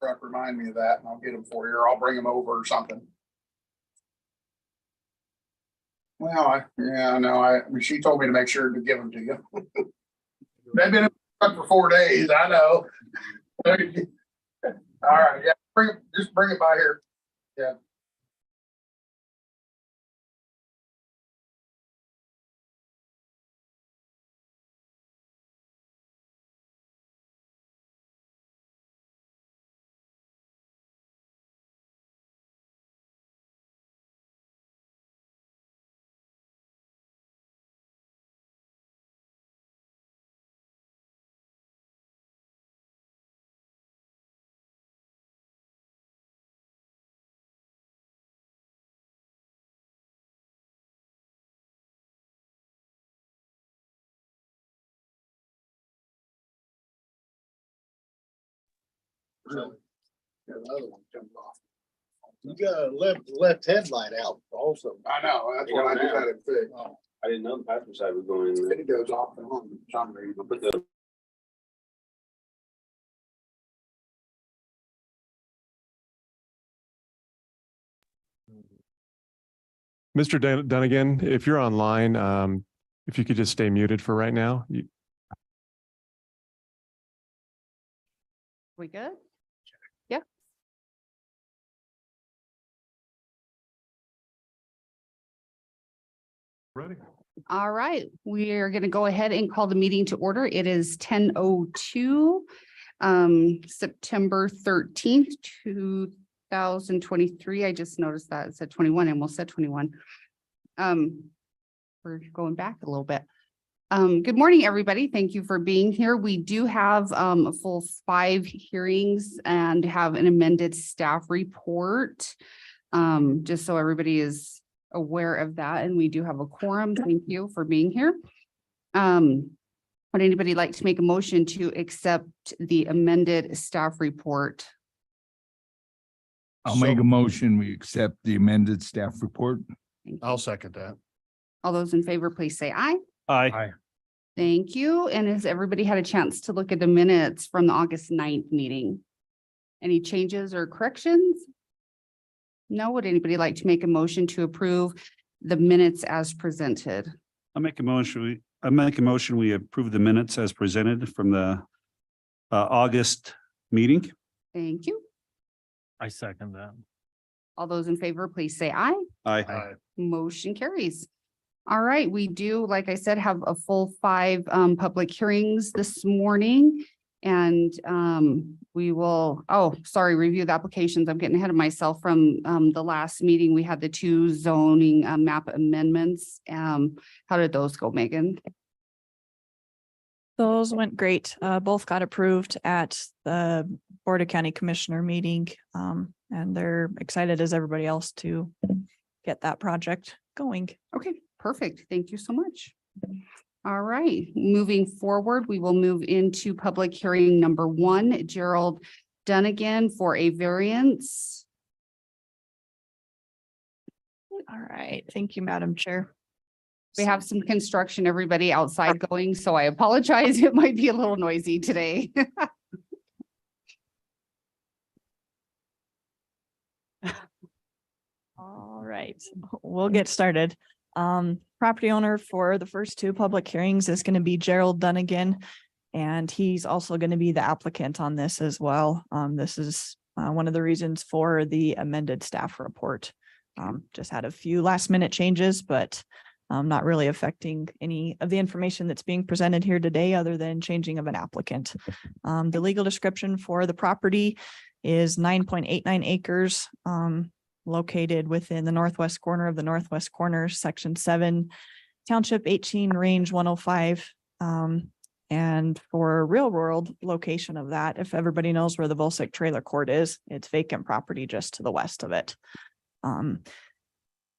truck, remind me of that, and I'll get them for you, or I'll bring them over or something. Well, I know. I mean, she told me to make sure to give them to you. They've been in the truck for 4 days. I know. All right, yeah, just bring it by here. Yeah. Really? Yeah, the other one jumped off. You got a left headlight out also. I know, that's what I just had it fixed. I didn't know the passenger side was going in there. It goes off and on for some reason. But the Mr. Dunnigan, if you're online, if you could just stay muted for right now. We good? Yeah. Ready. All right, we are going to go ahead and call the meeting to order. It is 10:02, September 13th, 2023. I just noticed that it said 21, I almost said 21. We're going back a little bit. Good morning, everybody. Thank you for being here. We do have a full 5 hearings and have an amended staff report. Just so everybody is aware of that, and we do have a quorum. Thank you for being here. Would anybody like to make a motion to accept the amended staff report? I'll make a motion. We accept the amended staff report. Thank you. I'll second that. All those in favor, please say aye. Aye. Thank you. And has everybody had a chance to look at the minutes from the August 9th meeting? Any changes or corrections? No, would anybody like to make a motion to approve the minutes as presented? I make a motion, we approve the minutes as presented from the August meeting. Thank you. I second that. All those in favor, please say aye. Aye. Motion carries. All right, we do, like I said, have a full 5 public hearings this morning. And we will, review the applications. I'm getting ahead of myself from the last meeting. We had the 2 zoning map amendments. How did those go, Megan? Those went great. Both got approved at the Board of County Commissioner meeting. And they're excited as everybody else to get that project going. Okay, perfect. Thank you so much. All right, moving forward, we will move into public hearing number 1, Gerald Dunnigan for a variance. All right. Thank you, Madam Chair. We have some construction, everybody outside going, so I apologize. It might be a little noisy today. All right, we'll get started. Property owner for the first 2 public hearings is going to be Gerald Dunnigan, and he's also going to be the applicant on this as well. This is one of the reasons for the amended staff report. Just had a few last minute changes, but not really affecting any of the information that's being presented here today other than changing of an applicant. The legal description for the property is 9.89 acres. Located within the northwest corner of the northwest corner, section 7, township 18, range 105. And for a real world location of that, if everybody knows where the Volsic trailer court is, it's vacant property just to the west of it.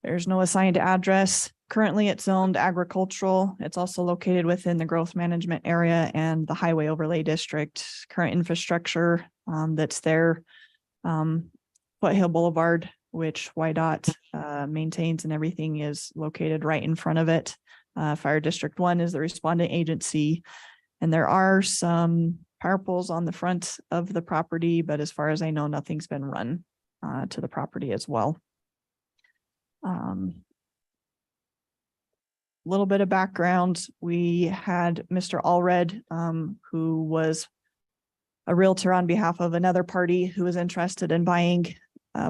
There's no assigned address. Currently it's zoned agricultural. It's also located within the growth management area and the highway overlay district. Current infrastructure that's there, Foothill Boulevard, which YDOT maintains, and everything is located right in front of it. Fire District 1 is the respondent agency. And there are some power poles on the front of the property, but as far as I know, nothing's been run to the property as well. Little bit of background, we had Mr. Allred, who was a realtor on behalf of another party who was interested in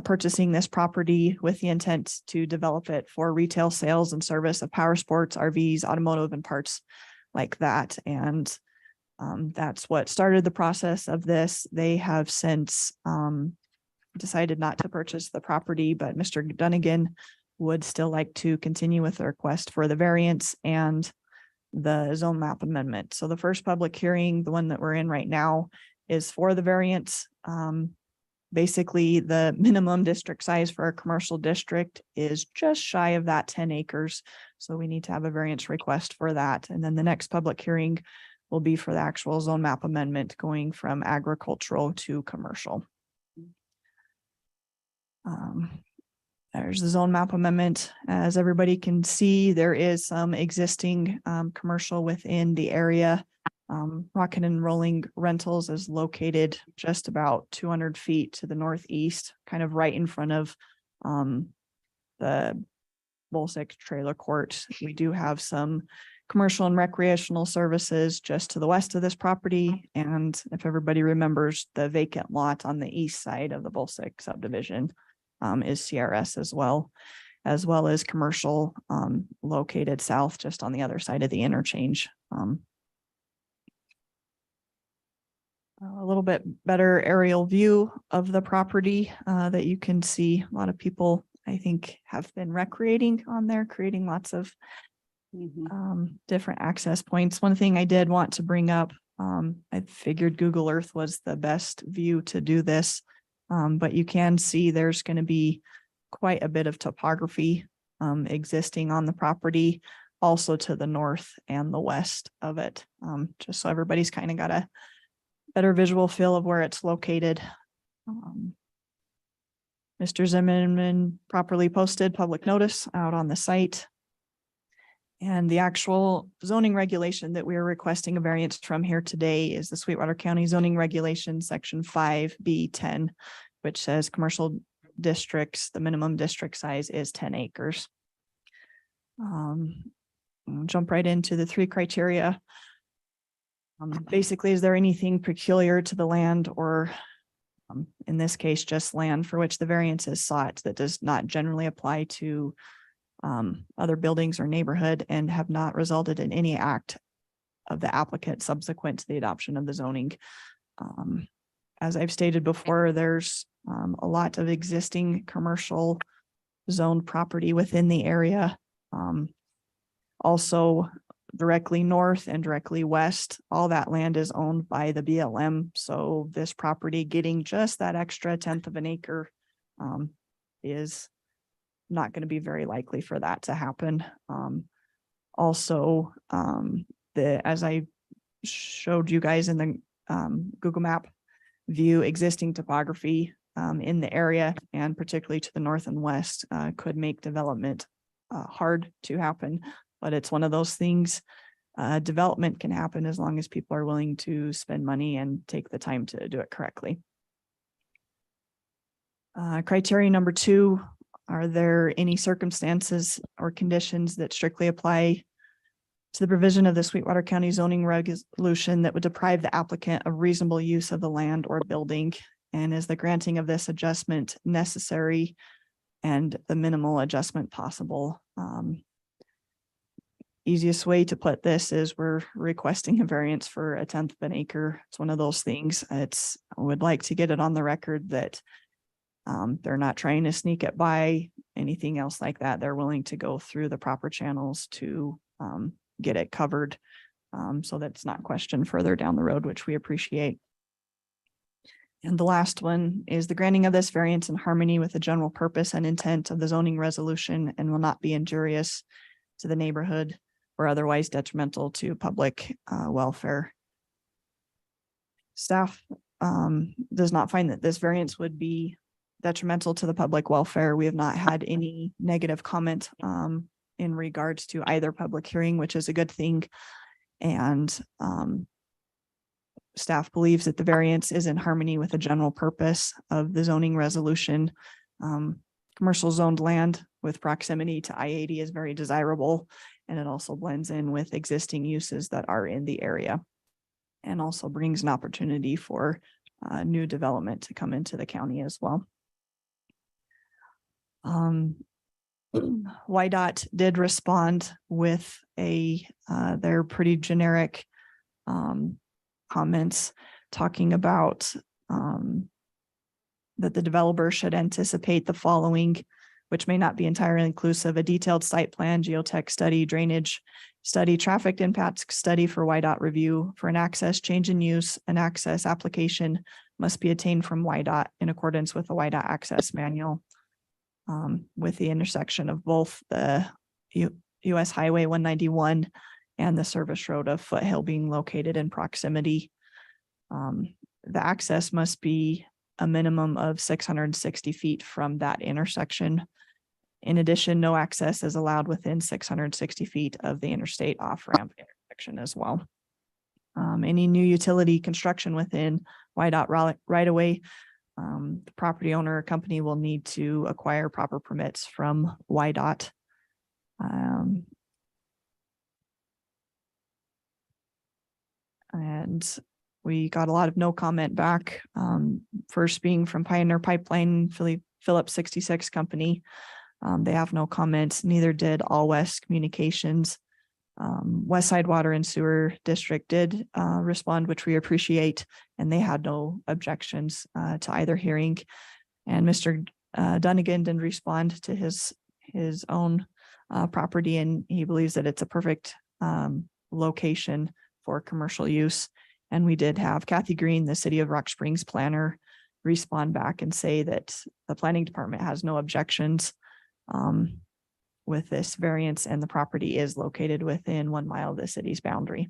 purchasing this property with the intent to develop it for retail sales and service of power sports, RVs, automotive, and parts like that. And that's what started the process of this. They have since decided not to purchase the property, but Mr. Dunnigan would still like to continue with the request for the variance and the zone map amendment. So the first public hearing, the one that we're in right now, is for the variance. Basically, the minimum district size for a commercial district is just shy of that 10 acres. So we need to have a variance request for that. And then the next public hearing will be for the actual zone map amendment going from agricultural to commercial. There's the zone map amendment. As everybody can see, there is some existing commercial within the area. Rocket and Rolling Rentals is located just about 200 feet to the northeast, kind of right in front of the Bullsick Trailer Court. We do have some commercial and recreational services just to the west of this property. And if everybody remembers, the vacant lot on the east side of the Bullsick subdivision is CRS as well as commercial located south just on the other side of the interchange. A little bit better aerial view of the property that you can see. A lot of people, I think, have been recreating on there, creating lots of different access points. One thing I did want to bring up, I figured Google Earth was the best view to do this, but you can see there's going to be quite a bit of topography existing on the property, also to the north and the west of it, just so everybody's kind of got a better visual feel of where it's located. Mr. Zimmerman properly posted public notice out on the site. And the actual zoning regulation that we are requesting a variance from here today is the Sweetwater County Zoning Regulation, Section 5B10, which says commercial districts, the minimum district size is 10 acres. I'll jump right into the 3 criteria. Basically, is there anything peculiar to the land or in this case, just land for which the variance is sought that does not generally apply to other buildings or neighborhood and have not resulted in any act of the applicant subsequent to the adoption of the zoning. As I've stated before, there's a lot of existing commercial zoned property within the area. Also, directly north and directly west, all that land is owned by the BLM. So this property getting just that extra 1/10 of an acre is not going to be very likely for that to happen. Also, as I showed you guys in the Google map view, existing topography in the area and particularly to the north and west could make development hard to happen. But it's one of those things, development can happen as long as people are willing to spend money and take the time to do it correctly. Criteria number 2, are there any circumstances or conditions that strictly apply to the provision of the Sweetwater County zoning resolution that would deprive the applicant of reasonable use of the land or building? And is the granting of this adjustment necessary and the minimal adjustment possible? Easiest way to put this is we're requesting a variance for 1/10 of an acre. It's one of those things. I would like to get it on the record that they're not trying to sneak it by anything else like that. They're willing to go through the proper channels to get it covered so that it's not questioned further down the road, which we appreciate. And the last one is the granting of this variance in harmony with the general purpose and intent of the zoning resolution and will not be injurious to the neighborhood or otherwise detrimental to public welfare. Staff does not find that this variance would be detrimental to the public welfare. We have not had any negative comment in regards to either public hearing, which is a good thing. And staff believes that the variance is in harmony with the general purpose of the zoning resolution. Commercial zoned land with proximity to I-80 is very desirable, and it also blends in with existing uses that are in the area, and also brings an opportunity for new development to come into the county as well. YDOT did respond with their pretty generic comments talking about that the developer should anticipate the following, which may not be entirely inclusive: a detailed site plan, geotech study, drainage study, traffic impacts study for YDOT review. For an access change in use, an access application must be obtained from YDOT in accordance with the YDOT access manual, with the intersection of both the US Highway 191 and the service road of Foothill being located in proximity. The access must be a minimum of 660 feet from that intersection. In addition, no access is allowed within 660 feet of the interstate off-ramp intersection as well. Any new utility construction within YDOT right away, the property owner or company will need to acquire proper permits from YDOT. And we got a lot of no comment back. First being from Pioneer Pipeline, Phillips 66 Company. They have no comments, neither did All West Communications. West Side Water and Sewer District did respond, which we appreciate, and they had no objections to either hearing. And Mr. Dunnigan didn't respond to his own property, and he believes that it's a perfect location for commercial use. And we did have Kathy Green, the City of Rock Springs planner, respond back and say that the planning department has no objections with this variance, and the property is located within 1 mile of the city's boundary.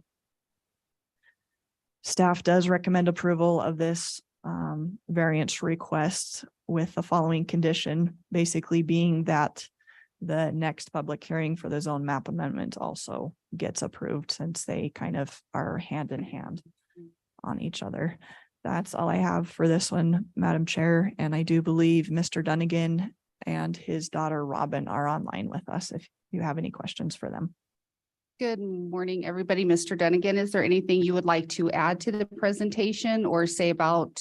Staff does recommend approval of this variance request with the following condition, basically being that the next public hearing for the zone map amendment also gets approved, since they kind of are hand in hand on each other. That's all I have for this one, Madam Chair. And I do believe Mr. Dunnigan and his daughter Robin are online with us if you have any questions for them. Good morning, everybody. Mr. Dunnigan, is there anything you would like to add to the presentation or say about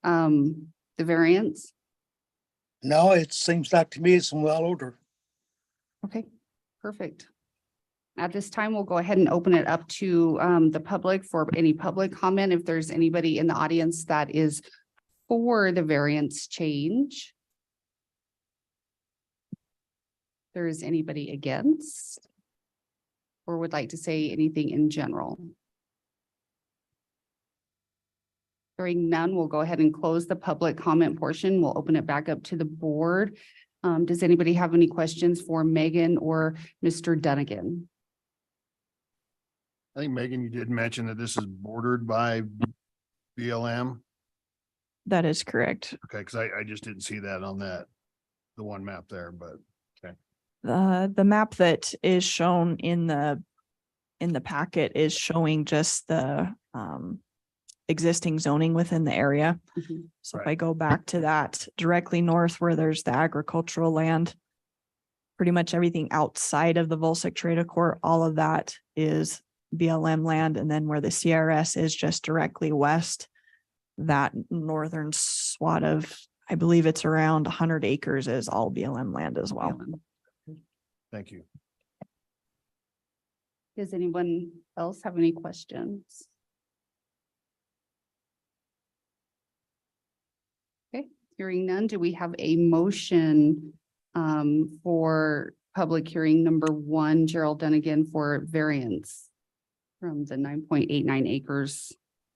the variance? No, it seems like to me it's in well order. Okay, perfect. At this time, we'll go ahead and open it up to the public for any public comment. If there's anybody in the audience that is for the variance change. If there is anybody against or would like to say anything in general. Hearing none, we'll go ahead and close the public comment portion. We'll open it back up to the board. Does anybody have any questions for Megan or Mr. Dunnigan? I think Megan, you did mention that this is bordered by BLM. That is correct. Okay, because I just didn't see that on the one map there, but The map that is shown in the packet is showing just the existing zoning within the area. Mhm. So if I go back to that directly north where there's the agricultural land, pretty much everything outside of the Volsic Trade Accord, all of that is BLM land. And then where the CRS is just directly west, that northern swat of, I believe it's around 100 acres is all BLM land as well. thank you. Does anyone else have any questions? Okay, hearing none, do we have a motion for public hearing number 1, Gerald Dunnigan for variance from the 9.89 acres,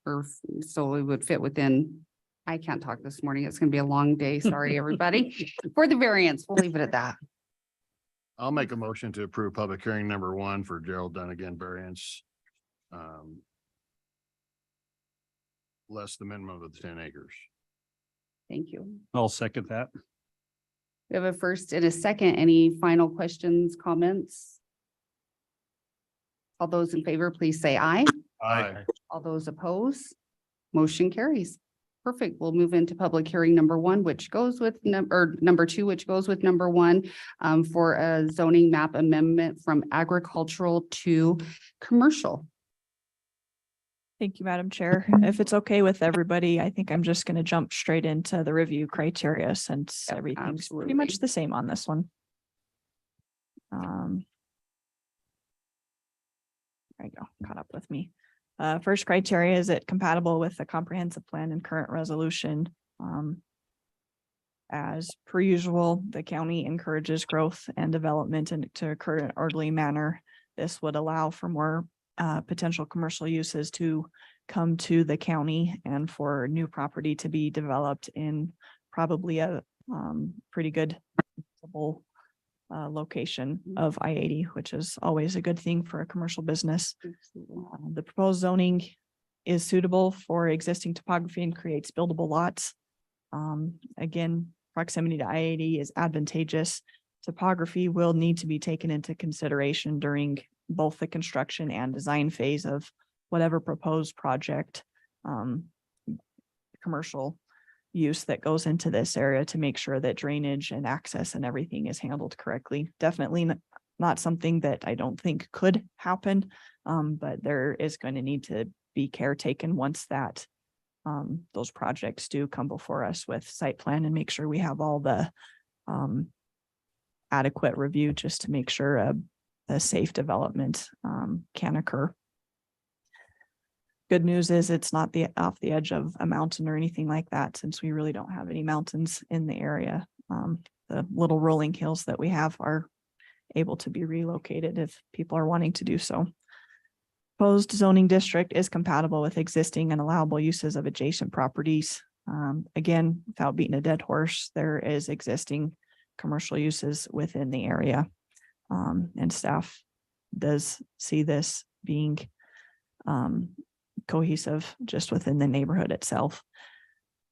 or so it would fit within, I can't talk this morning. It's gonna be a long day. Sorry, everybody. For the variance, we'll leave it at that. I'll make a motion to approve public hearing number 1 for Gerald Dunnigan variance. Less the minimum of the 10 acres. Thank you. I'll second that. We have a first and a second. Any final questions, comments? All those in favor, please say aye. Aye. All those opposed, Motion carries. Perfect. We'll move into public hearing number one, which goes with number two, which goes with number one, for a zoning map amendment from agricultural to commercial. Thank you, Madam Chair. If it's okay with everybody, I think I'm just going to jump straight into the review criteria since Yep, everything's pretty absolutely. much the same on this one. There you go, caught up with me. First criteria, is it compatible with the comprehensive plan and current resolution? As per usual, the county encourages growth and development to occur in an orderly manner. This would allow for more potential commercial uses to come to the county and for new property to be developed in probably a pretty good location of I-80, which is always a good thing for a commercial business. The proposed zoning is suitable for existing topography and creates buildable lots. Again, proximity to I-80 is advantageous. Topography will need to be taken into consideration during both the construction and design phase of whatever proposed project, commercial use that goes into this area to make sure that drainage and access and everything is handled correctly. Definitely not something that I don't think could happen, but there is going to need to be care taken once that those projects do come before us with site plan and make sure we have all the adequate review just to make sure a safe development can occur. Good news is it's not off the edge of a mountain or anything like that, since we really don't have any mountains in the area. The little rolling hills that we have are able to be relocated if people are wanting to do so. Proposed zoning district is compatible with existing and allowable uses of adjacent properties. Again, without beating a dead horse, there is existing commercial uses within the area. And staff does see this being cohesive just within the neighborhood itself.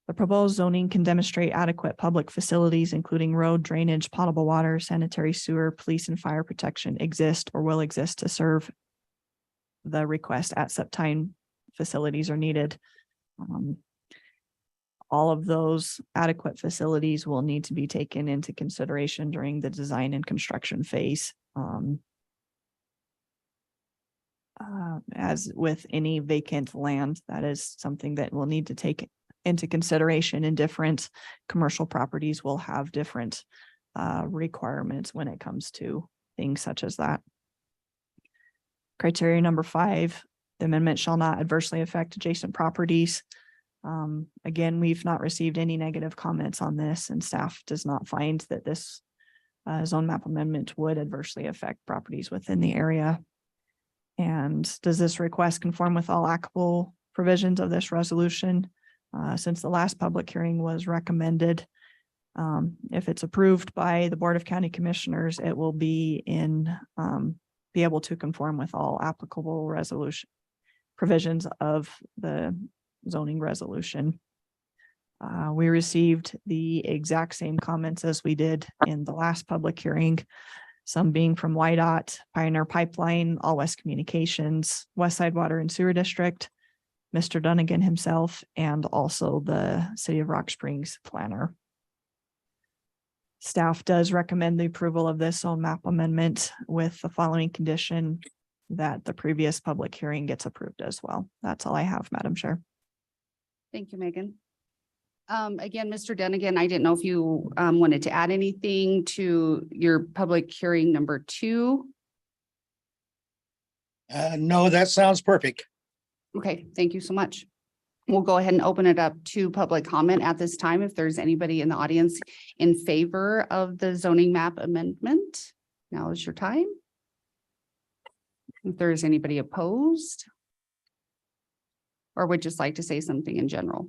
The proposed zoning can demonstrate adequate public facilities, including road, drainage, potable water, sanitary sewer, police and fire protection exist or will exist to serve the request at such time facilities are needed. All of those adequate facilities will need to be taken into consideration during the design and construction phase. As with any vacant land, that is something that we'll need to take into consideration, and different commercial properties will have different requirements when it comes to things such as that. Criteria number 5, the amendment shall not adversely affect adjacent properties. Again, we've not received any negative comments on this, and staff does not find that this zone map amendment would adversely affect properties within the area. And does this request conform with all applicable provisions of this resolution? Since the last public hearing was recommended, if it's approved by the Board of County Commissioners, it will be be able to conform with all applicable resolution provisions of the zoning resolution. We received the exact same comments as we did in the last public hearing, some being from YDOT, Pioneer Pipeline, All West Communications, West Side Water and Sewer District, Mr. Dunnigan himself, and also the City of Rock Springs planner. Staff does recommend the approval of this zone map amendment with the following condition, that the previous public hearing gets approved as well. That's all I have, Madam Chair. Thank you, Megan. Again, Mr. Dunnigan, I didn't know if you wanted to add anything to your public hearing number 2. No, that sounds perfect. Okay, thank you so much. We'll go ahead and open it up to public comment at this time. If there's anybody in the audience in favor of the zoning map amendment, now is your time. If there's anybody opposed or would just like to say something in general.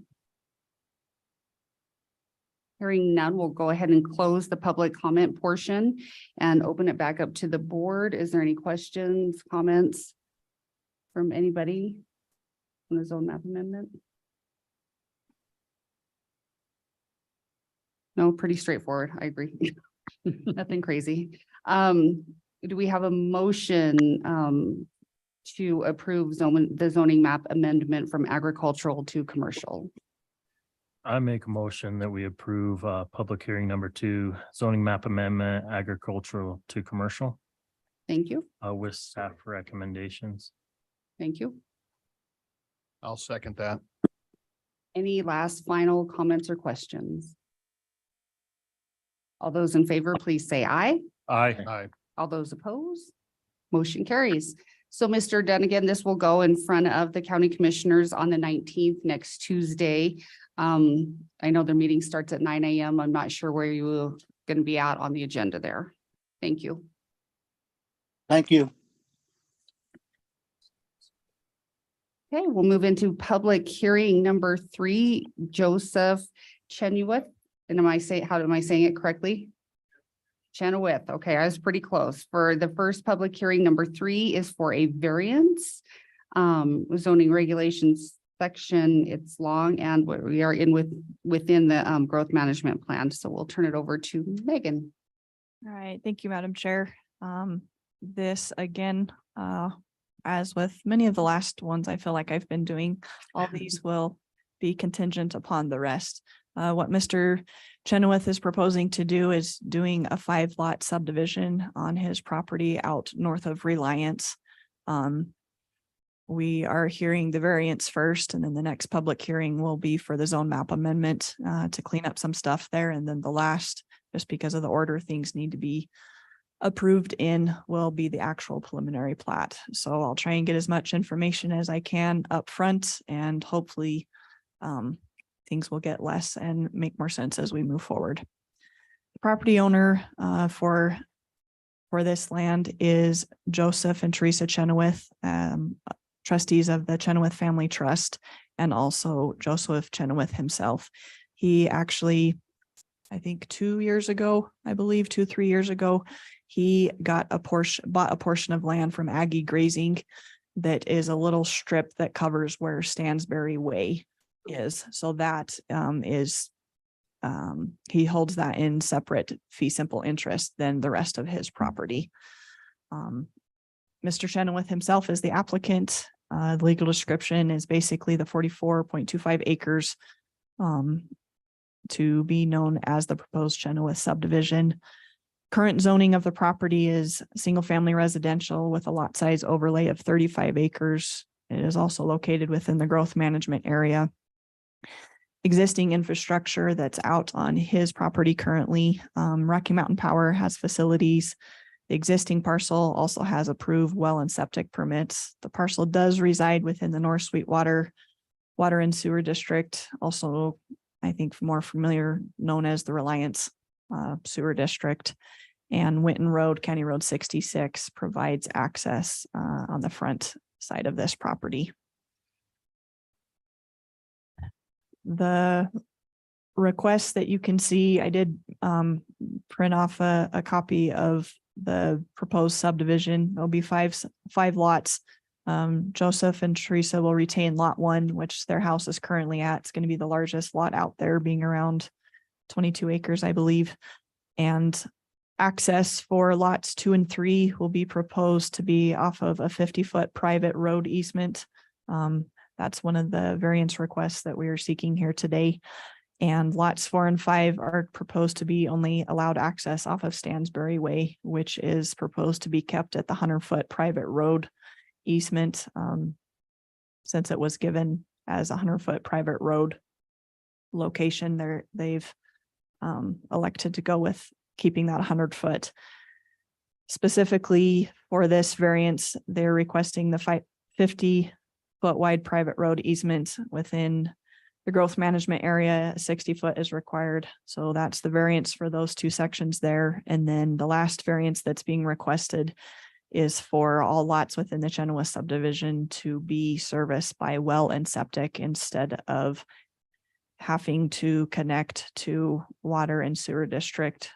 Hearing none, we'll go ahead and close the public comment portion and open it back up to the board. Is there any questions, comments from anybody on the zone map amendment? No, pretty straightforward. I agree. Nothing crazy. Do we have a motion to approve the zoning map amendment from agricultural to commercial. I make a motion that we approve public hearing number 2, zoning map amendment, agricultural to commercial, Thank you. with staff recommendations. Thank you. I'll second that. Any last final comments or questions? All those in favor, please say aye. Aye. Aye. All those opposed? Motion carries. So Mr. Dunnigan, this will go in front of the county commissioners on the 19th, next Tuesday. I know their meeting starts at 9 a.m. I'm not sure where you are going to be at on the agenda there. Thank you. Thank you. Okay, we'll move into public hearing number 3, Joseph Chenoweth. And how am I saying it correctly? Chenoweth. Okay, I was pretty close. For the first public hearing, number 3 is for a variance. Zoning regulations section, it's long, and we are within the growth management plan. So we'll turn it over to Megan. All right, thank you, Madam Chair. This again, as with many of the last ones, I feel like I've been doing, all these will be contingent upon the rest. What Mr. Chenoweth is proposing to do is doing a 5-lot subdivision on his property out north of Reliance. We are hearing the variance first, and then the next public hearing will be for the zone map amendment to clean up some stuff there. And then the last, just because of the order things need to be approved in, will be the actual preliminary plat. So I'll try and get as much information as I can up front, and hopefully things will get less and make more sense as we move forward. The property owner for this land is Joseph and Teresa Chenoweth, trustees of the Chenoweth Family Trust, and also Joseph Chenoweth himself. He actually, I think 2 years ago, 2-3 years ago, he bought a portion of land from Aggie Grazing that is a little strip that covers where Stansbury Way is. So that he holds that in separate fee simple interest than the rest of his property. Mr. Chenoweth himself is the applicant. The legal description is basically the 44.25 acres to be known as the proposed Chenoweth subdivision. Current zoning of the property is single family residential with a lot size overlay of 35 acres. It is also located within the growth management area. Existing infrastructure that's out on his property currently, Rocky Mountain Power has facilities. The existing parcel also has approved well and septic permits. The parcel does reside within the North Sweetwater Water and Sewer District, also I think more familiar known as the Reliance Sewer District. And Winton Road, County Road 66, provides access on the front side of this property. The request that you can see, I did print off a copy of the proposed subdivision. There'll be five lots. Joseph and Teresa will retain lot 1, which their house is currently at. It's going to be the largest lot out there, being around 22 acres, I believe. And access for lots 2 and 3 will be proposed to be off of a 50-foot private road easement. That's one of the variance requests that we are seeking here today. And lots 4 and 5 are proposed to be only allowed access off of Stansbury Way, which is proposed to be kept at the 100-foot private road easement, since it was given as a 100-foot private road location. They've elected to go with keeping that 100-foot. Specifically for this variance, they're requesting the 50-foot wide private road easement within the growth management area. 60-foot is required. So that's the variance for those 2 sections there. And then the last variance that's being requested is for all lots within the Chenoweth subdivision to be serviced by well and septic instead of having to connect to water and sewer district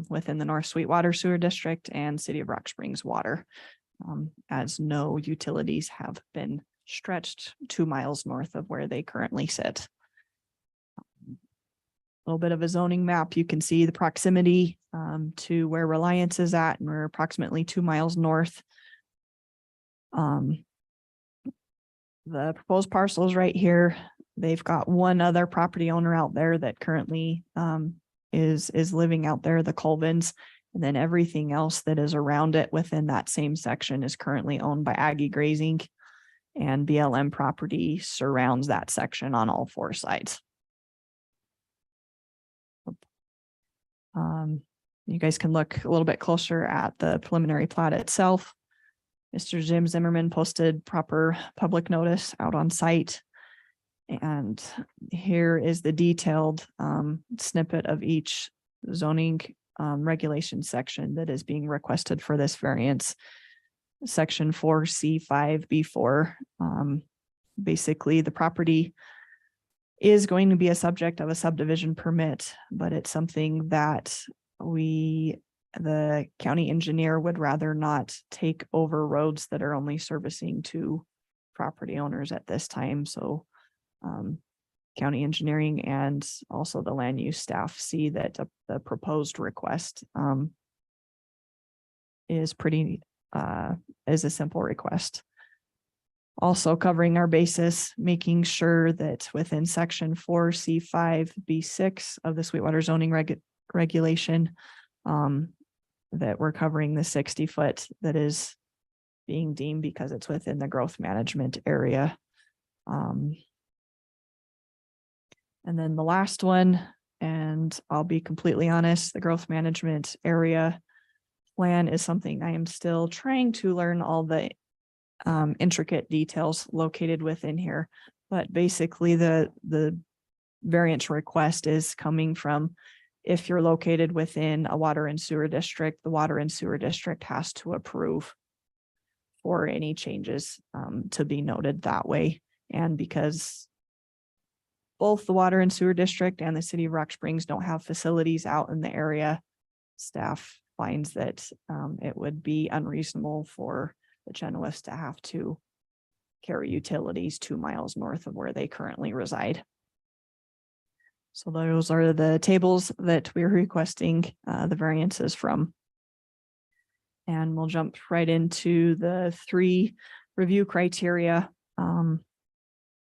within the North Sweetwater Sewer District and City of Rock Springs Water, as no utilities have been stretched 2 miles north of where they currently sit. A little bit of a zoning map. You can see the proximity to where Reliance is at, and we're approximately 2 miles north. the proposed parcel is right here. They've got one other property owner out there that currently is living out there, the Colvins. And then everything else that is around it within that same section is currently owned by Aggie Grazing. And BLM property surrounds that section on all four sides. You guys can look a little bit closer at the preliminary plat itself. Mr. Jim Zimmerman posted proper public notice out on site. And here is the detailed snippet of each zoning regulation section that is being requested for this variance. Section 4C5B4. Basically, the property is going to be a subject of a subdivision permit, but it's something that the county engineer would rather not take over roads that are only servicing two property owners at this time. So county engineering and also the land use staff see that the proposed request is is a simple request. Also covering our basis, making sure that within section 4C5B6 of the Sweetwater zoning regulation, that we're covering the 60-foot that is being deemed because it's within the growth management area. And then the last one, and I'll be completely honest, the growth management area plan is something I am still trying to learn all the intricate details located within here. But basically the variance request is coming from, if you're located within a water and sewer district, the water and sewer district has to approve for any changes to be noted that way. And because both the water and sewer district and the city of Rock Springs don't have facilities out in the area, staff finds that it would be unreasonable for the Chenoweths to have to carry utilities 2 miles north of where they currently reside. So those are the tables that we're requesting the variances from. And we'll jump right into the 3 review criteria.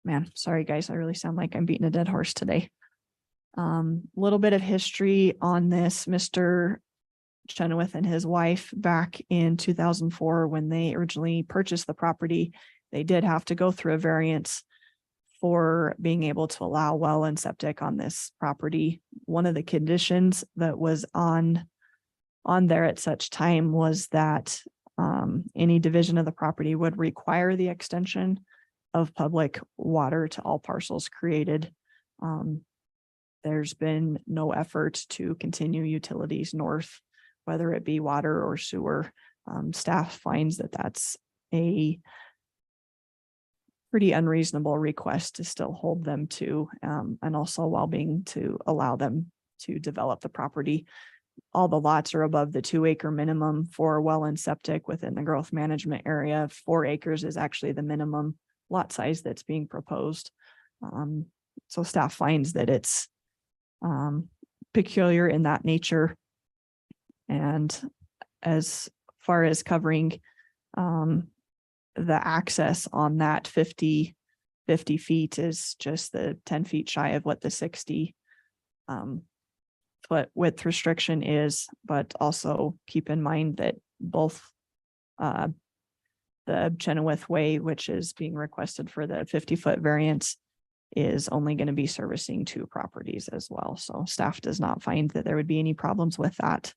Man, sorry guys, I really sound like I'm beating a dead horse today. Little bit of history on this. Mr. Chenoweth and his wife, back in 2004, when they originally purchased the property, they did have to go through a variance for being able to allow well and septic on this property. One of the conditions that was on there at such time was that any division of the property would require the extension of public water to all parcels created. There's been no effort to continue utilities north, whether it be water or sewer. Staff finds that that's a pretty unreasonable request to still hold them to, and also while being to allow them to develop the property. All the lots are above the 2-acre minimum for well and septic within the growth management area. 4 acres is actually the minimum lot size that's being proposed. So staff finds that it's peculiar in that nature. And as far as covering the access on that 50 feet is just the 10 feet shy of what the 60 foot width restriction is, but also keep in mind that both the Chenoweth Way, which is being requested for the 50-foot variance, is only going to be servicing 2 properties as well. So staff does not find that there would be any problems with that.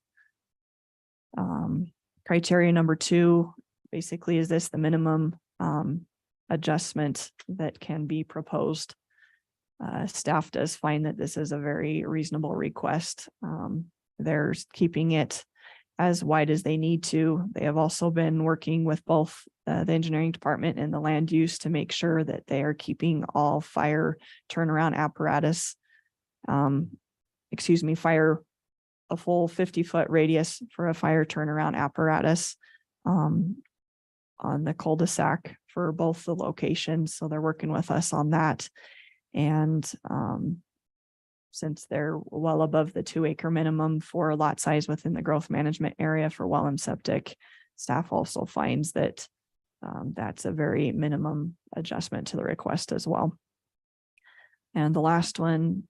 Criteria number 2, basically, is this the minimum adjustment that can be proposed? Staff does find that this is a very reasonable request. They're keeping it as wide as they need to. They have also been working with both the engineering department and the land use to make sure that they are keeping all fire turnaround apparatus, fire a full 50-foot radius for a fire turnaround apparatus on the cul-de-sac for both the locations. So they're working with us on that. And since they're well above the 2-acre minimum for lot size within the growth management area for well and septic, staff also finds that that's a very minimum adjustment to the request as well. And the last one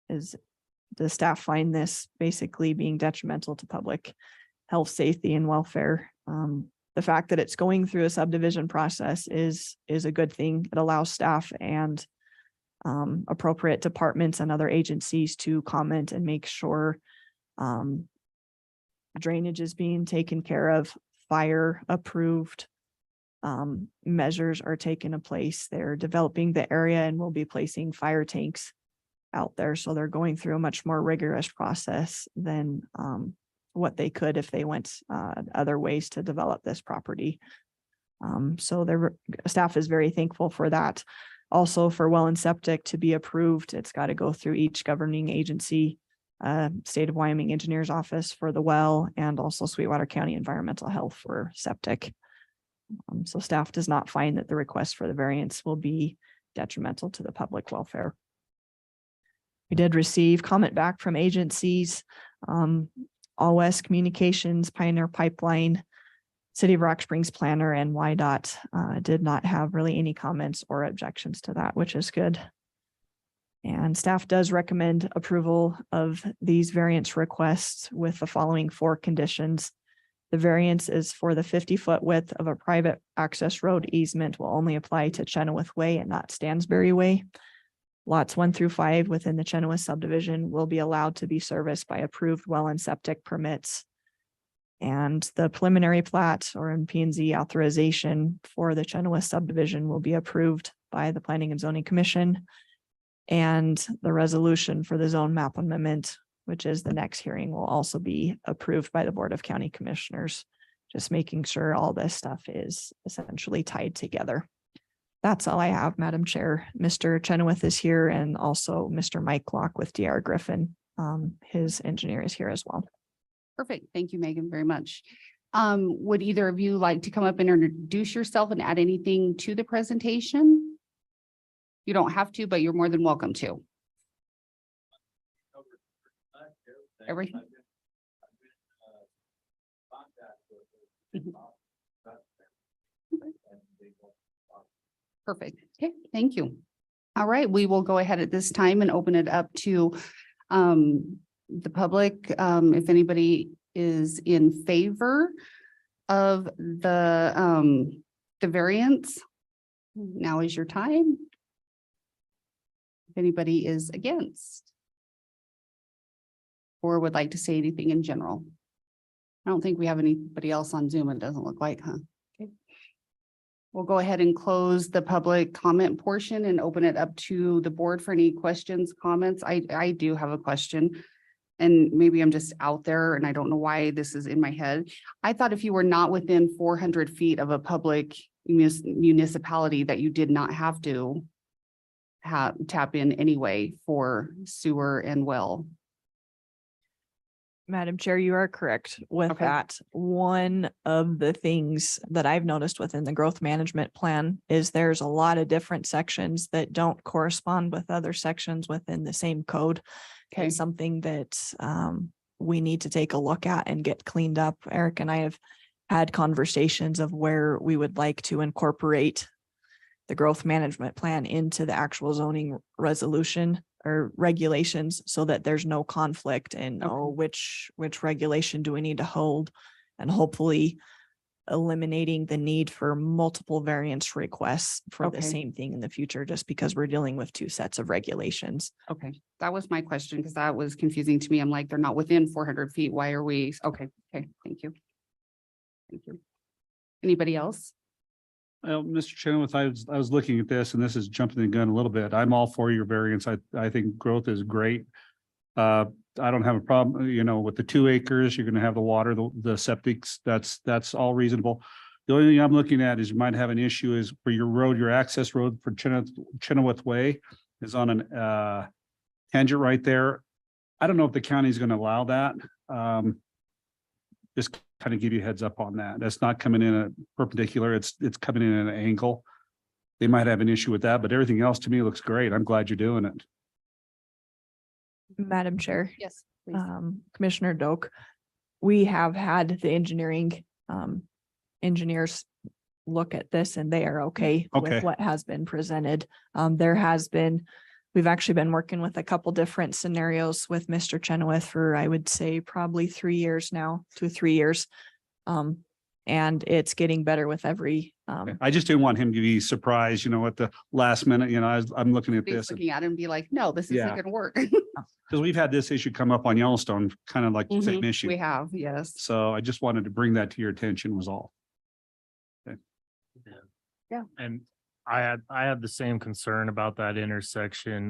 is the staff find this basically being detrimental to public health, safety, and welfare. The fact that it's going through a subdivision process is a good thing. It allows staff and appropriate departments and other agencies to comment and make sure drainage is being taken care of, fire approved, measures are taken in place. They're developing the area and will be placing fire tanks out there. So they're going through a much more rigorous process than what they could if they went other ways to develop this property. So their staff is very thankful for that. Also, for well and septic to be approved, it's got to go through each governing agency, State of Wyoming Engineer's Office for the well, and also Sweetwater County Environmental Health for septic. So staff does not find that the request for the variance will be detrimental to the public welfare. We did receive comment back from agencies, All West Communications, Pioneer Pipeline, City of Rock Springs Planner, and YDOT did not have really any comments or objections to that, which is good. And staff does recommend approval of these variance requests with the following 4 conditions. The variance is for the 50-foot width of a private access road easement will only apply to Chenoweth Way and not Stansbury Way. Lots 1 through 5 within the Chenoweth subdivision will be allowed to be serviced by approved well and septic permits. And the preliminary plat or P&Z authorization for the Chenoweth subdivision will be approved by the Planning and Zoning Commission. And the resolution for the zone map amendment, which is the next hearing, will also be approved by the Board of County Commissioners. Just making sure all this stuff is essentially tied together. That's all I have, Madam Chair. Mr. Chenoweth is here, and also Mr. Mike Locke with DR Griffin. His engineer is here as well. Perfect. Thank you, Megan, very much. Would either of you like to come up and introduce yourself and add anything to the presentation? You don't have to, but you're more than welcome to. Everything. Perfect. Okay, thank you. All right, we will go ahead at this time and open it up to the public. If anybody is in favor of the variance, now is your time. If anybody is against or would like to say anything in general. I don't think we have anybody else on Zoom. It doesn't look like, huh? Okay. We'll go ahead and close the public comment portion and open it up to the board for any questions, comments. I do have a question, and maybe I'm just out there and I don't know why this is in my head. I thought if you were not within 400 feet of a public municipality that you did not have to tap in anyway for sewer and well. Madam Chair, you are correct with Okay. that. One of the things that I've noticed within the growth management plan is there's a lot of different sections that don't correspond with other sections within the same code. Okay. It's something that we need to take a look at and get cleaned up. Eric and I have had conversations of where we would like to incorporate the growth management plan into the actual zoning resolution or regulations so that there's no conflict and which regulation do we need to hold, and hopefully eliminating the need for multiple variance requests for the same thing in the future, just because we're dealing with 2 sets of regulations. Okay, that was my question because that was confusing to me. I'm like, they're not within 400 feet. Why are we? Okay, thank you. Thank you. Anybody else? Well, Mr. Chenoweth, I was looking at this, and this is jumping the gun a little bit. I'm all for your variance. I think growth is great. I don't have a problem, with the 2 acres, you're gonna have the water, the septics, that's all reasonable. The only thing I'm looking at is you might have an issue is for your road, your access road for Chenoweth Way is on an tangent right there. I don't know if the county is gonna allow that. Just kind of give you a heads up on that. That's not coming in a perpendicular, it's coming in at an angle. They might have an issue with that, but everything else to me looks great. I'm glad you're doing it. Madam Chair, Yes, please. Commissioner Doak, we have had the engineers look at this and they are okay Okay. with what has been presented. We've actually been working with a couple different scenarios with Mr. Chenoweth for, I would say, probably 3 years now, 2 or 3 years. And it's getting better with every, I just didn't want him to be surprised, at the last minute, I'm looking at He's this. looking at it and be like, no, this isn't Yeah. gonna work. Because we've had this issue come up on Yellowstone, kind of like the same Mhm, issue. We have, yes. So I just wanted to bring that to your attention was all. And I had the same concern about that intersection,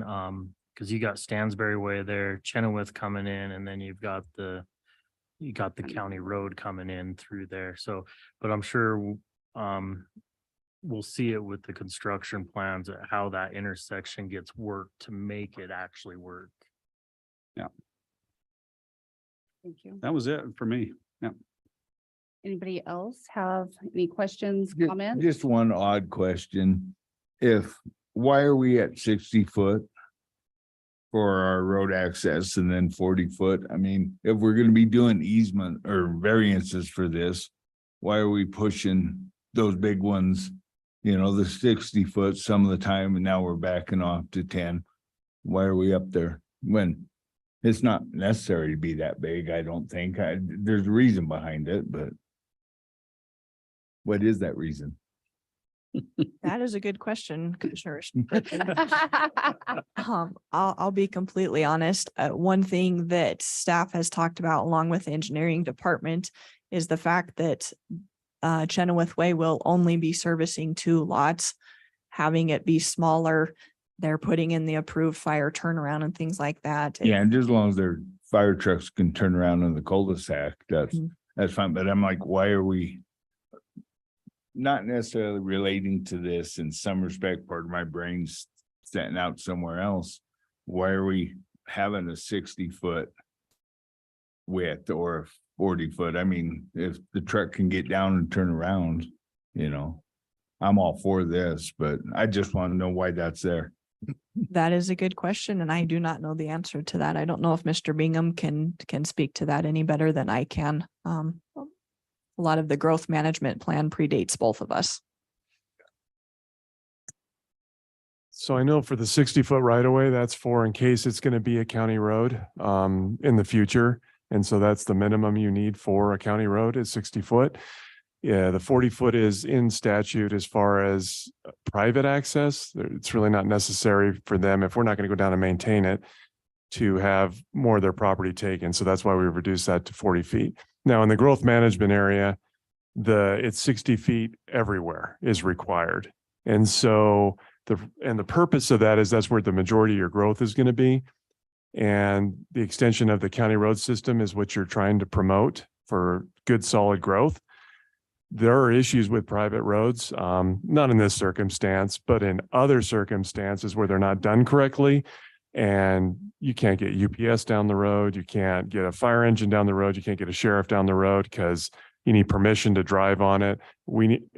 because you got Stansbury Way there, Chenoweth coming in, and then you got the county road coming in through there. So, but I'm sure, we'll see it with the construction plans, how that intersection gets worked to make it actually work. Thank you. That was it for me. Anybody else have any questions, Ju- comments? Just one odd question. Why are we at 60 foot for our road access and then 40 foot? I mean, if we're gonna be doing easement or variances for this, why are we pushing those big ones? The 60 foot some of the time, and now we're backing off to 10. Why are we up there when it's not necessary to be that big? I don't think. There's a reason behind it, but what is that reason? that is a good question, Commissioner. Richard. I'll be completely honest. One thing that staff has talked about along with the engineering department is the fact that Chenoweth Way will only be servicing 2 lots, having it be smaller. They're putting in the approved fire turnaround and things like that. Yeah, and just as long as their fire trucks can turn around in the cul-de-sac, Mhm. that's fine. But I'm like, why are we? Not necessarily relating to this in some respect, part of my brain's setting out somewhere else. Why are we having a 60 foot width or a 40 foot? I mean, if the truck can get down and turn around, I'm all for this, but I just want to know why that's there. That is a good question, and I do not know the answer to that. I don't know if Mr. Bingham can speak to that any better than I can. A lot of the growth management plan predates both of us. So I know for the 60-foot right of way, that's for in case it's going to be a county road in the future. And so that's the minimum you need for a county road is 60 foot. Yeah, the 40 foot is in statute as far as private access. It's really not necessary for them if we're not going to go down and maintain it to have more of their property taken. So that's why we reduced that to 40 feet. Now in the growth management area, it's 60 feet everywhere is required. And so the purpose of that is that's where the majority of your growth is going to be. And the extension of the county road system is what you're trying to promote for good, solid growth. There are issues with private roads, not in this circumstance, but in other circumstances where they're not done correctly. And you can't get UPS down the road. You can't get a fire engine down the road. You can't get a sheriff down the road because you need permission to drive on it.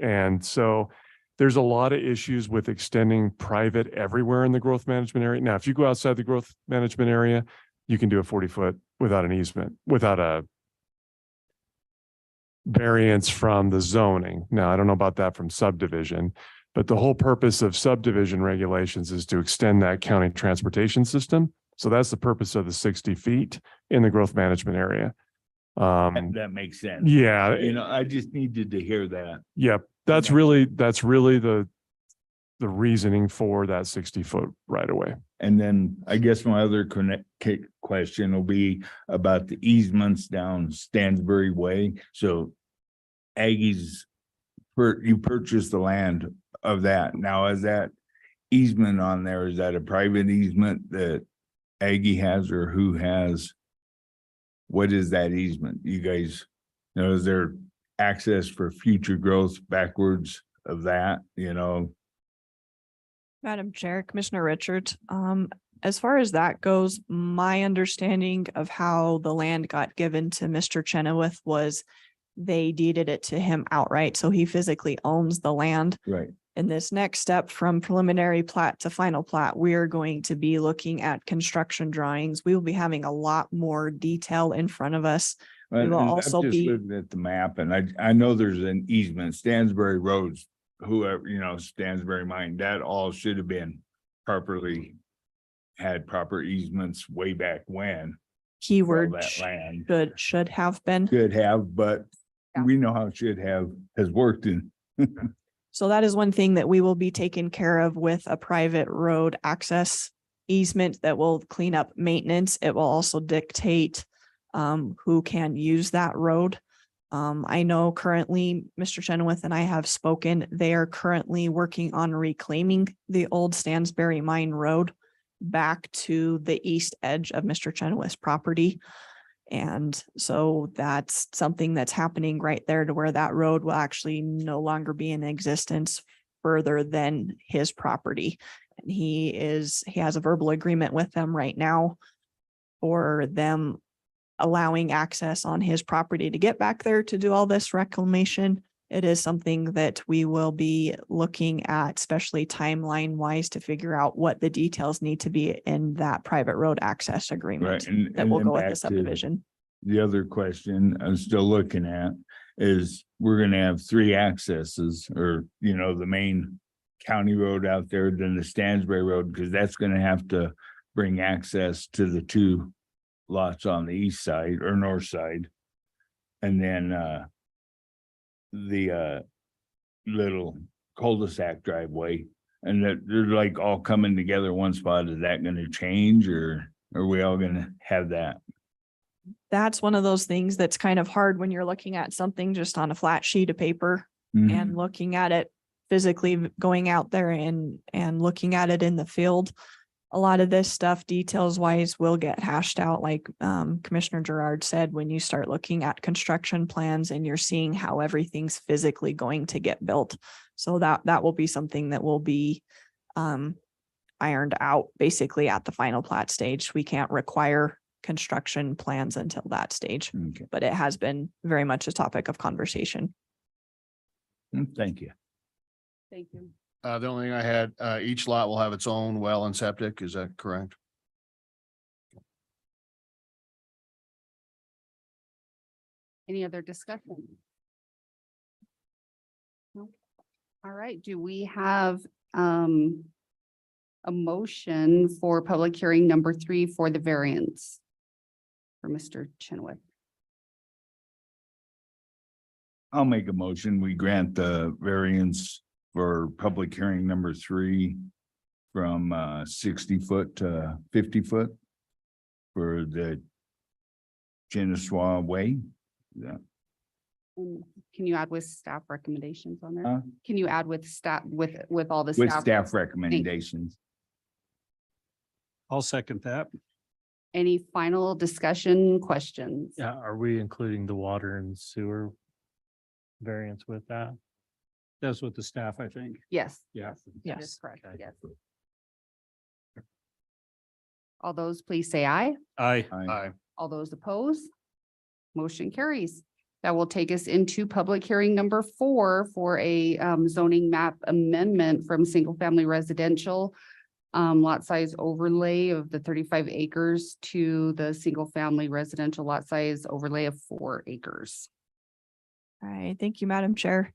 And so there's a lot of issues with extending private everywhere in the growth management area. Now, if you go outside the growth management area, you can do a 40-foot without an easement, without a variance from the zoning. Now, I don't know about that from subdivision, but the whole purpose of subdivision regulations is to extend that county transportation system. So that's the purpose of the 60 feet in the growth management area. That makes sense. Yeah, I just needed to hear that. yep. That's really the reasoning for that 60-foot right away. And then I guess my other question will be about the easements down Stansbury Way. So Aggie's, you purchased the land of that. Now, is that easement on there, is that a private easement that Aggie has, or who has? What is that easement? You guys, is there access for future growth backwards of that, Madam Chair, Commissioner Richards, as far as that goes, my understanding of how the land got given to Mr. Chenoweth was they deeded it to him outright. So he physically owns the land. Right. In this next step from preliminary plat to final plat, we are going to be looking at construction drawings. We will be having a lot more detail in front of us But will I've also just be- looked at the map and I know there's an easement, Stansbury Roads, whoever, Stansbury Mine, that all should have been properly had proper easements way back when. for all Keyword that land should have been. should have, but Yeah. we know how should have has worked in. So that is one thing that we will be taking care of with a private road access easement that will clean up maintenance. It will also dictate who can use that road. I know currently Mr. Chenoweth and I have spoken. They are currently working on reclaiming the old Stansbury Mine Road back to the east edge of Mr. Chenoweth's property. And so that's something that's happening right there to where that road will actually no longer be in existence further than his property. And he has a verbal agreement with them right now for them allowing access on his property to get back there to do all this reclamation. It is something that we will be looking at, especially timeline wise, to figure out what the details need to be in that private road access agreement And that will then go with back the to subdivision. The other question I'm still looking at is we're gonna have 3 accesses or, the main county road out there, then the Stansbury Road, because that's gonna have to bring access to the 2 lots on the east side or north side. And then the little cul-de-sac driveway, and that they're like all coming together one spot. Is that gonna change, or are we all gonna have that? That's one of those things that's kind of hard when you're looking at something just on a flat sheet of paper Mhm. and looking at it physically, going out there and looking at it in the field. A lot of this stuff details wise will get hashed out, like Commissioner Gerard said, when you start looking at construction plans and you're seeing how everything's physically going to get built. So that will be something that will be ironed out basically at the final plat stage. We can't require construction plans until that stage, Okay, but it has been very much a topic of conversation. thank you. Thank you. The only thing I had, each lot will have its own well and septic. Is that correct? Any other discussion? No. All right, do we have a motion for public hearing number 3 for the variance for Mr. Chenoweth? I'll make a motion. We grant the variance for public hearing number 3 from 60-foot to 50-foot for the Geneswa Way. Yeah. Can you add with staff recommendations on there? Huh? Can you add with staff, with all the With staff? staff recommendations. I'll second that. Any final discussion, questions? Yeah, are we including the water and sewer variance with that? That's what the staff, I think. Yes. Yeah. That is Yes. correct, Okay. yes. All those please say aye. Aye. Aye. All those opposed? Motion carries. That will take us into public hearing number 4 for a zoning map amendment from single family residential lot size overlay of the 35 acres to the single family residential lot size overlay of 4 acres. All right, thank you, Madam Chair.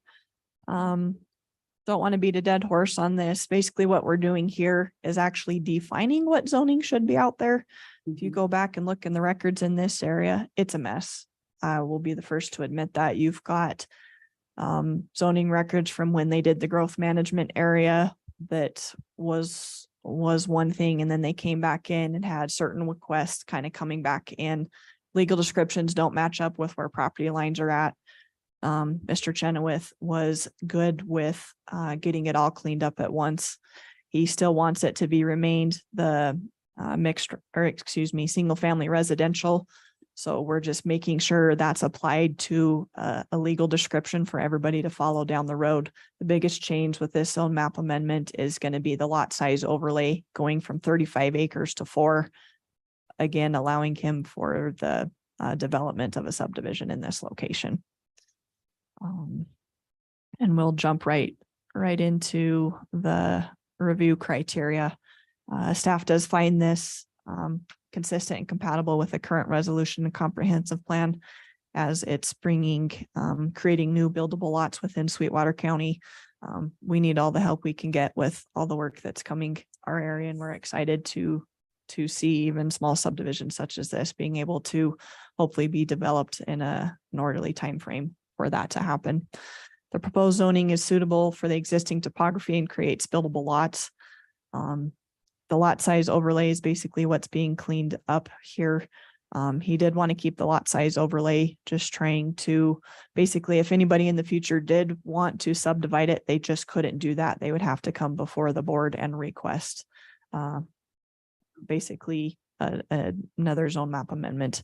Don't want to beat a dead horse on this. Basically, what we're doing here is actually defining what zoning should be out there. If you go back and look in the records in this area, it's a mess. I will be the first to admit that. You've got zoning records from when they did the growth management area that was one thing, and then they came back in and had certain requests kind of coming back in. Legal descriptions don't match up with where property lines are at. Mr. Chenoweth was good with getting it all cleaned up at once. He still wants it to be remained the single family residential. So we're just making sure that's applied to a legal description for everybody to follow down the road. The biggest change with this zone map amendment is going to be the lot size overlay going from 35 acres to 4. Again, allowing him for the development of a subdivision in this location. And we'll jump right into the review criteria. Staff does find this consistent and compatible with the current resolution and comprehensive plan. as it's bringing, creating new buildable lots within Sweetwater County. We need all the help we can get with all the work that's coming our area, and we're excited to see even small subdivisions such as this being able to hopefully be developed in an orderly timeframe for that to happen. The proposed zoning is suitable for the existing topography and creates buildable lots. The lot size overlay is basically what's being cleaned up here. He did want to keep the lot size overlay, just trying to basically, if anybody in the future did want to subdivide it, they just couldn't do that. They would have to come before the board and request basically another zone map amendment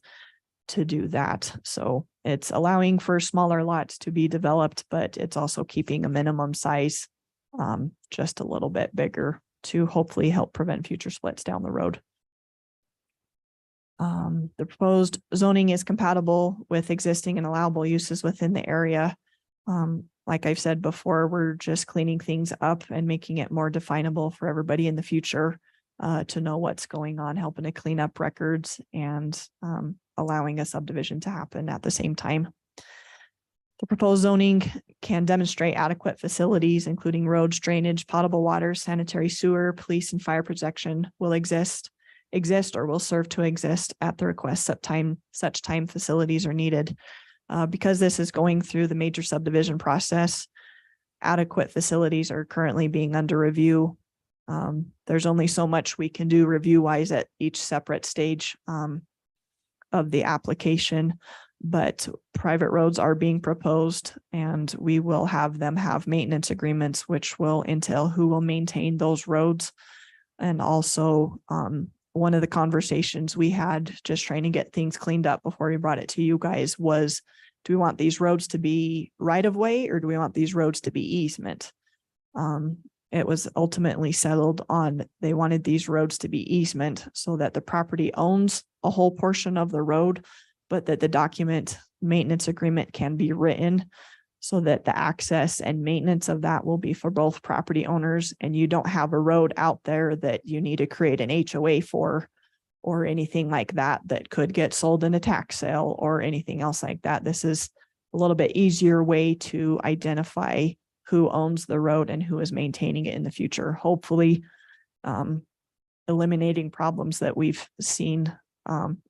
to do that. So it's allowing for smaller lots to be developed, but it's also keeping a minimum size just a little bit bigger to hopefully help prevent future splits down the road. The proposed zoning is compatible with existing and allowable uses within the area. Like I've said before, we're just cleaning things up and making it more definable for everybody in the future to know what's going on, helping to clean up records and allowing a subdivision to happen at the same time. The proposed zoning can demonstrate adequate facilities, including roads, drainage, potable water, sanitary sewer, police and fire protection will exist or will serve to exist at the request such time facilities are needed. Because this is going through the major subdivision process, adequate facilities are currently being under review. There's only so much we can do review-wise at each separate stage of the application, but private roads are being proposed, and we will have them have maintenance agreements, which will entail who will maintain those roads. And also, one of the conversations we had just trying to get things cleaned up before we brought it to you guys was, do we want these roads to be right of way, or do we want these roads to be easement? It was ultimately settled on, they wanted these roads to be easement so that the property owns a whole portion of the road, but that the document maintenance agreement can be written so that the access and maintenance of that will be for both property owners, and you don't have a road out there that you need to create an HOA for or anything like that that could get sold in a tax sale or anything else like that. This is a little bit easier way to identify who owns the road and who is maintaining it in the future. Hopefully, eliminating problems that we've seen.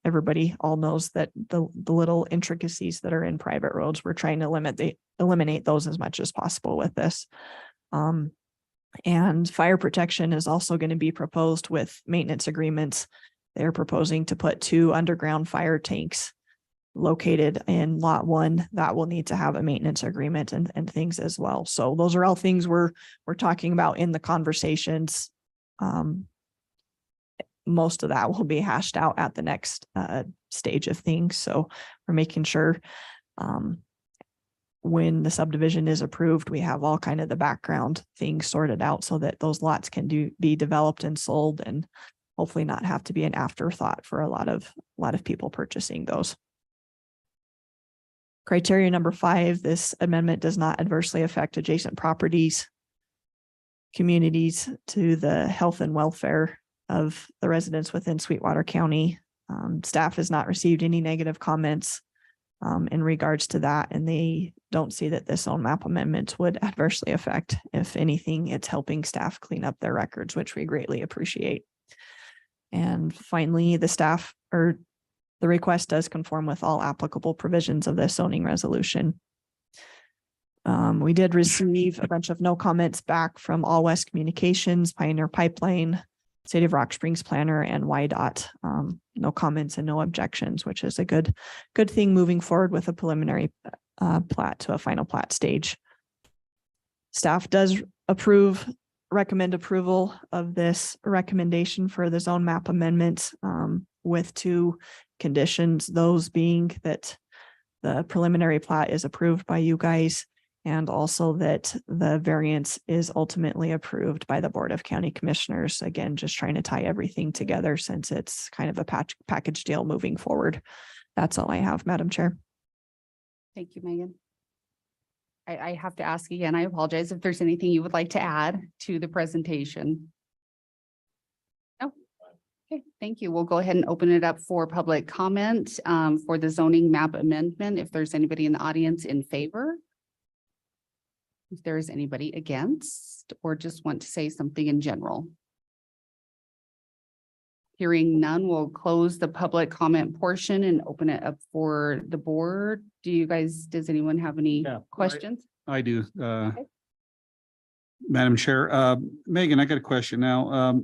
Everybody all knows that the little intricacies that are in private roads, we're trying to eliminate those as much as possible with this. And fire protection is also going to be proposed with maintenance agreements. They're proposing to put 2 underground fire tanks located in lot 1 that will need to have a maintenance agreement and things as well. So those are all things we're talking about in the conversations. Most of that will be hashed out at the next stage of things. So we're making sure when the subdivision is approved, we have all kind of the background things sorted out so that those lots can be developed and sold, and hopefully not have to be an afterthought for a lot of people purchasing those. Criteria number 5, this amendment does not adversely affect adjacent properties, communities, to the health and welfare of the residents within Sweetwater County. Staff has not received any negative comments in regards to that, and they don't see that this zone map amendment would adversely affect. If anything, it's helping staff clean up their records, which we greatly appreciate. And finally, the request does conform with all applicable provisions of this zoning resolution. We did receive a bunch of no comments back from All West Communications, Pioneer Pipeline, City of Rock Springs Planner, and YDOT. No comments and no objections, which is a good thing moving forward with a preliminary plat to a final plat stage. Staff does recommend approval of this recommendation for the zone map amendment with 2 conditions, those being that the preliminary plat is approved by you guys, and also that the variance is ultimately approved by the Board of County Commissioners. Again, just trying to tie everything together since it's kind of a package deal moving forward. That's all I have, Madam Chair. Thank you, Megan. I have to ask again, I apologize if there's anything you would like to add to the presentation. No? Okay, thank you. We'll go ahead and open it up for public comment for the zoning map amendment. If there's anybody in the audience in favor. If there is anybody against or just want to say something in general. Hearing none, we'll close the public comment portion and open it up for the board. Does anyone have any Yeah, questions? I do. Madam Chair, Megan, I got a question now.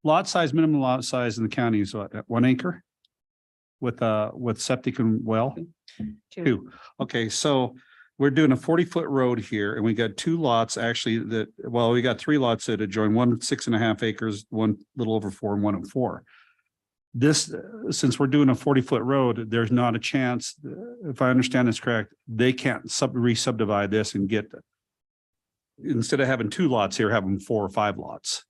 Lot size, minimum lot size in the county is what, 1 acre? With septic and well? Two. Okay, so we're doing a 40-foot road here and we got 2 lots actually we got 3 lots that adjoin, 1 6.5 acres, 1 little over 4 and 1 of 4. This, since we're doing a 40-foot road, there's not a chance, if I understand this correct, they can't re-subdivide this and get, instead of having 2 lots here, have them 4 or 5 lots.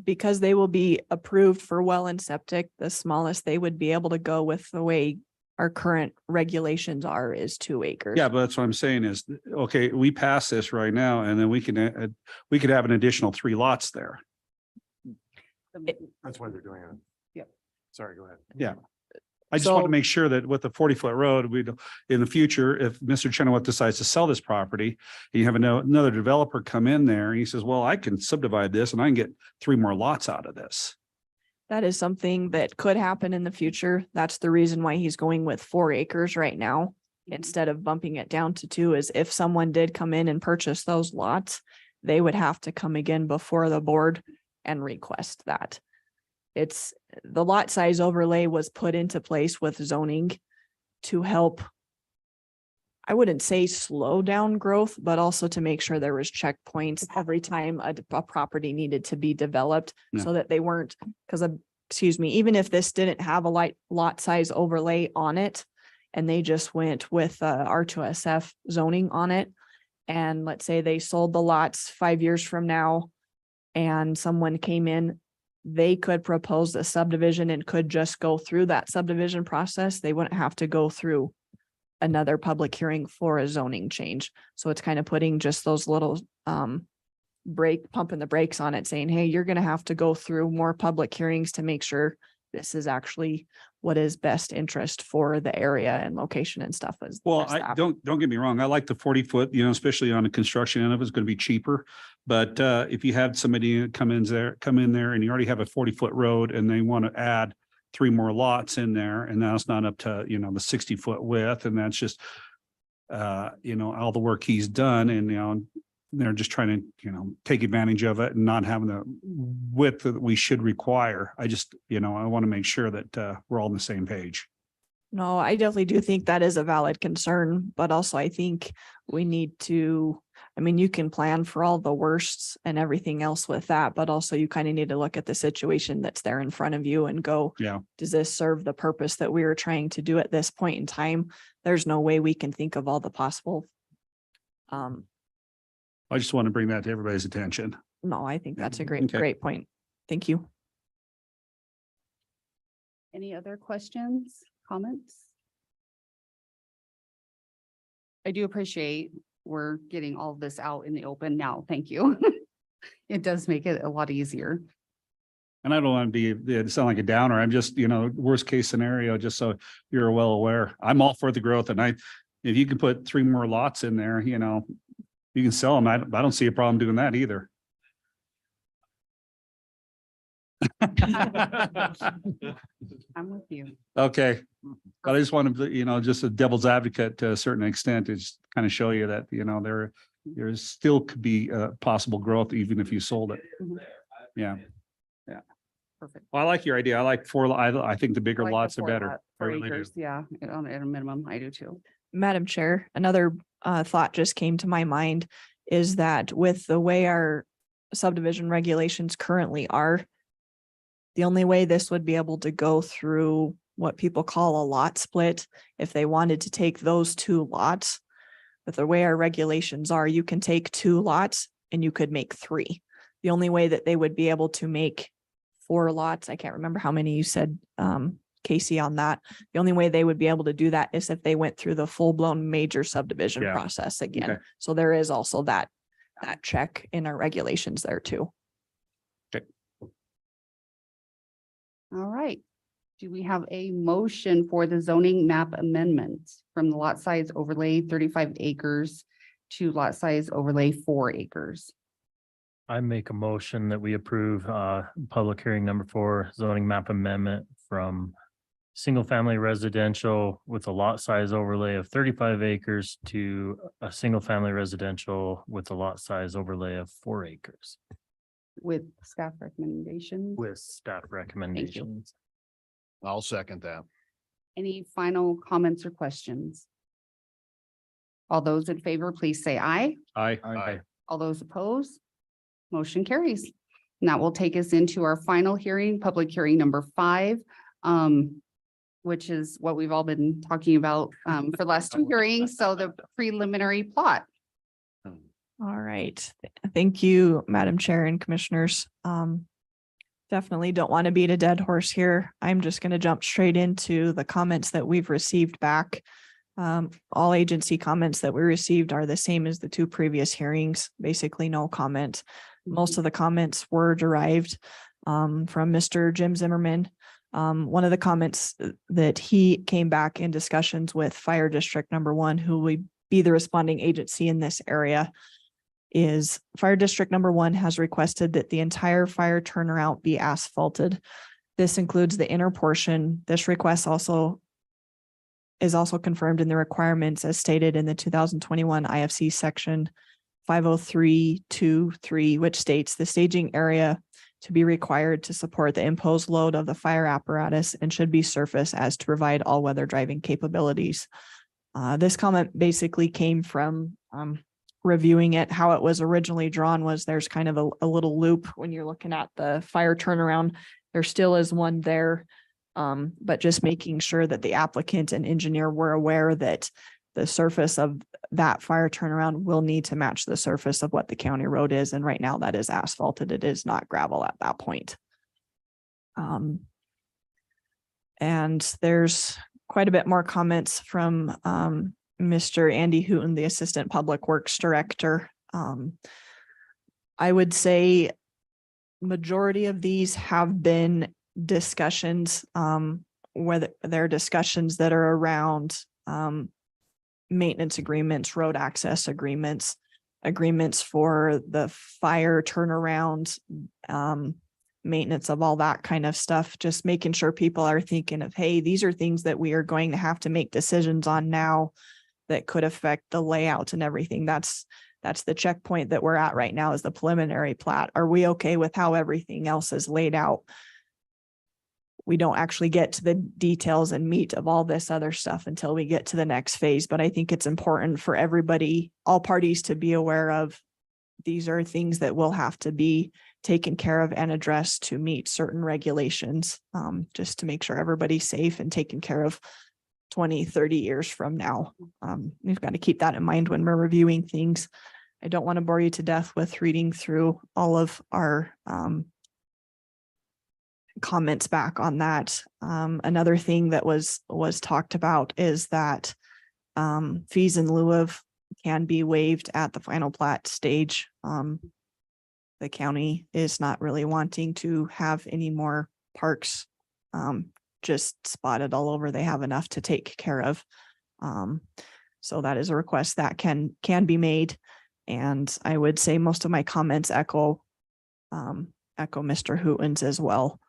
Because they will be approved for well and septic, the smallest they would be able to go with the way our current regulations are is 2 acres. Yeah, but that's what I'm saying is, okay, we pass this right now and then we could have an additional 3 lots there. That's why they're doing it. Yep. Sorry, go ahead. Yeah. I just want So- to make sure that with the 40-foot road, in the future, if Mr. Chenoweth decides to sell this property, and you have another developer come in there and he says, well, I can subdivide this and I can get 3 more lots out of this. That is something that could happen in the future. That's the reason why he's going with 4 acres right now, instead of bumping it down to 2, is if someone did come in and purchase those lots, they would have to come again before the board and request that. It's the lot size overlay was put into place with zoning to help, I wouldn't say slow down growth, but also to make sure there was checkpoints every time a property needed to be developed, Yeah. so that they weren't, even if this didn't have a lot size overlay on it, and they just went with R2SF zoning on it, and let's say they sold the lots 5 years from now, and someone came in, they could propose the subdivision and could just go through that subdivision process. They wouldn't have to go through another public hearing for a zoning change. So it's kind of putting just those little pumping the brakes on it, saying, hey, you're going to have to go through more public hearings to make sure this is actually what is best interest for the area and location and stuff. Well, don't get me wrong. I like the 40-foot, especially on the construction end of it's going to be cheaper. But if you had somebody come in there and you already have a 40-foot road and they want to add 3 more lots in there, and now it's not up to, the 60-foot width, and that's just all the work he's done, and they're just trying to, take advantage of it and not having the width that we should require. I just, I want to make sure that we're all on the same page. No, I definitely do think that is a valid concern, but also I think we need to, you can plan for all the worsts and everything else with that, but also you kind of need to look at the situation that's there in front of you and go, Yeah. Does this serve the purpose that we were trying to do at this point in time? There's no way we can think of all the possible. I just want to bring that to everybody's attention. No, I think that's a Okay. great point. Thank you. Any other questions, comments? I do appreciate we're getting all of this out in the open now. Thank you. It does make it a lot easier. And I don't want to sound like a downer. I'm just, worst case scenario, just so you're well aware. I'm all for the growth, and if you can put 3 more lots in there, you can sell them. I don't see a problem doing that either. I'm with you. Okay, but I just wanted to, just a devil's advocate to a certain extent, to just kind of show you that, there still could be possible growth even if you sold it. Mhm. Yeah. Perfect. Well, I like your idea. I like 4. I think the bigger I like the lots are 4 better. lot, I 4 really do. acres, yeah, at a minimum, I do too. Madam Chair, another thought just came to my mind is that with the way our subdivision regulations currently are, the only way this would be able to go through what people call a lot split, if they wanted to take those 2 lots, with the way our regulations are, you can take 2 lots and you could make 3. The only way that they would be able to make 4 lots, I can't remember how many you said, Casey, on that. The only way they would be able to do that is if they went through the full-blown major subdivision Yeah. process again. Okay. So there is also that check in our regulations there too. All right. Do we have a motion for the zoning map amendment from the lot size overlay 35 acres to lot size overlay 4 acres? I make a motion that we approve public hearing number 4 zoning map amendment from single family residential with a lot size overlay of 35 acres to a single family residential with a lot size overlay of 4 acres With staff recommendations? with staff recommendations. I'll second that. Any final comments or questions? All those in favor, please say aye. Aye. All those opposed? Motion carries. And that will take us into our final hearing, public hearing number 5, which is what we've all been talking about for the last 2 hearings. So the preliminary plot. All right. Thank you, Madam Chair and Commissioners. Definitely don't want to beat a dead horse here. I'm just going to jump straight into the comments that we've received back. All agency comments that we received are the same as the 2 previous hearings, basically no comment. Most of the comments were derived from Mr. Jim Zimmerman. One of the comments that he came back in discussions with Fire District number 1, who will be the responding agency in this area, is Fire District number 1 has requested that the entire fire turnaround be asphalted. This includes the inner portion. This request is also confirmed in the requirements as stated in the 2021 IFC section 50323, which states the staging area to be required to support the imposed load of the fire apparatus and should be surface as to provide all weather driving capabilities. This comment basically came from reviewing it. How it was originally drawn was there's kind of a little loop when you're looking at the fire turnaround. There still is one there, but just making sure that the applicant and engineer were aware that the surface of that fire turnaround will need to match the surface of what the county road is. And right now that is asphalted. It is not gravel at that point. And there's quite a bit more comments from Mr. Andy Hooten, the Assistant Public Works Director. I would say majority of these have been discussions, whether they're discussions that are around maintenance agreements, road access agreements, agreements for the fire turnaround, maintenance of all that kind of stuff, just making sure people are thinking of, hey, these are things that we are going to have to make decisions on now that could affect the layout and everything. That's the checkpoint that we're at right now, is the preliminary plat. Are we okay with how everything else is laid out? We don't actually get to the details and meat of all this other stuff until we get to the next phase. But I think it's important for everybody, all parties, to be aware of these are things that will have to be taken care of and addressed to meet certain regulations, just to make sure everybody's safe and taken care of 20, 30 years from now. We've got to keep that in mind when we're reviewing things. I don't want to bore you to death with reading through all of our comments back on that. Another thing that was talked about is that fees in lieu of can be waived at the final plat stage. The county is not really wanting to have any more parks just spotted all over. They have enough to take care of. So that is a request that can be made. And I would say most of my comments echo Mr. Hooten's as well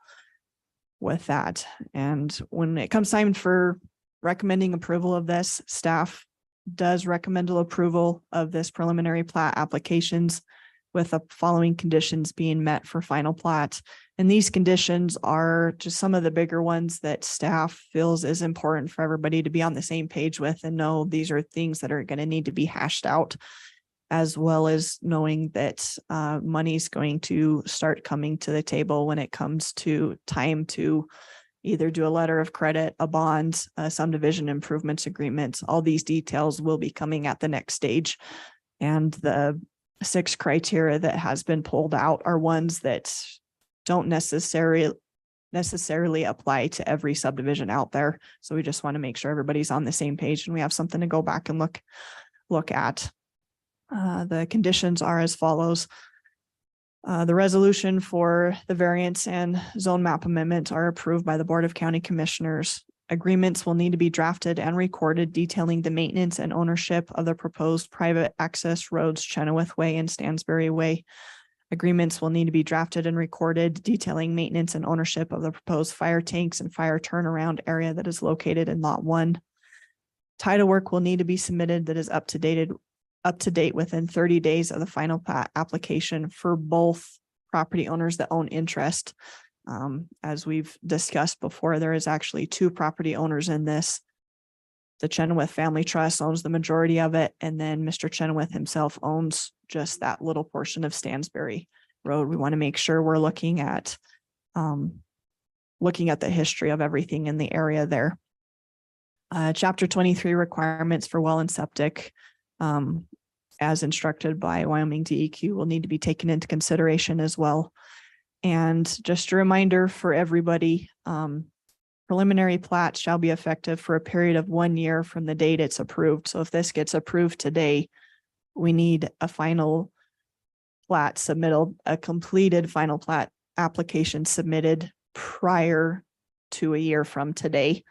with that. And when it comes time for recommending approval of this, staff does recommend approval of this preliminary plat applications with the following conditions being met for final plat. And these conditions are just some of the bigger ones that staff feels is important for everybody to be on the same page with and know these are things that are going to need to be hashed out, as well as knowing that money's going to start coming to the table when it comes to time to either do a letter of credit, a bond, a subdivision improvements agreement. All these details will be coming at the next stage. And the 6 criteria that has been pulled out are ones that don't necessarily apply to every subdivision out there. So we just want to make sure everybody's on the same page and we have something to go back and look at. The conditions are as follows. The resolution for the variance and zone map amendment are approved by the Board of County Commissioners. Agreements will need to be drafted and recorded detailing the maintenance and ownership of the proposed private access roads Chenoweth Way and Stansbury Way. Agreements will need to be drafted and recorded detailing maintenance and ownership of the proposed fire tanks and fire turnaround area that is located in Lot 1. Title work will need to be submitted that is up to date within 30 days of the final plat application for both property owners that own interest. As we've discussed before, there is actually 2 property owners in this. The Chenoweth Family Trust owns the majority of it, and then Mr. Chenoweth himself owns just that little portion of Stansbury Road. We want to make sure we're looking at the history of everything in the area there. Chapter 23 requirements for well and septic, as instructed by Wyoming DEQ, will need to be taken into consideration as well. And just a reminder for everybody, preliminary plat shall be effective for a period of 1 year from the date it's approved. So if this gets approved today, we need a final plat submitted, a completed final plat application submitted prior to a year from today.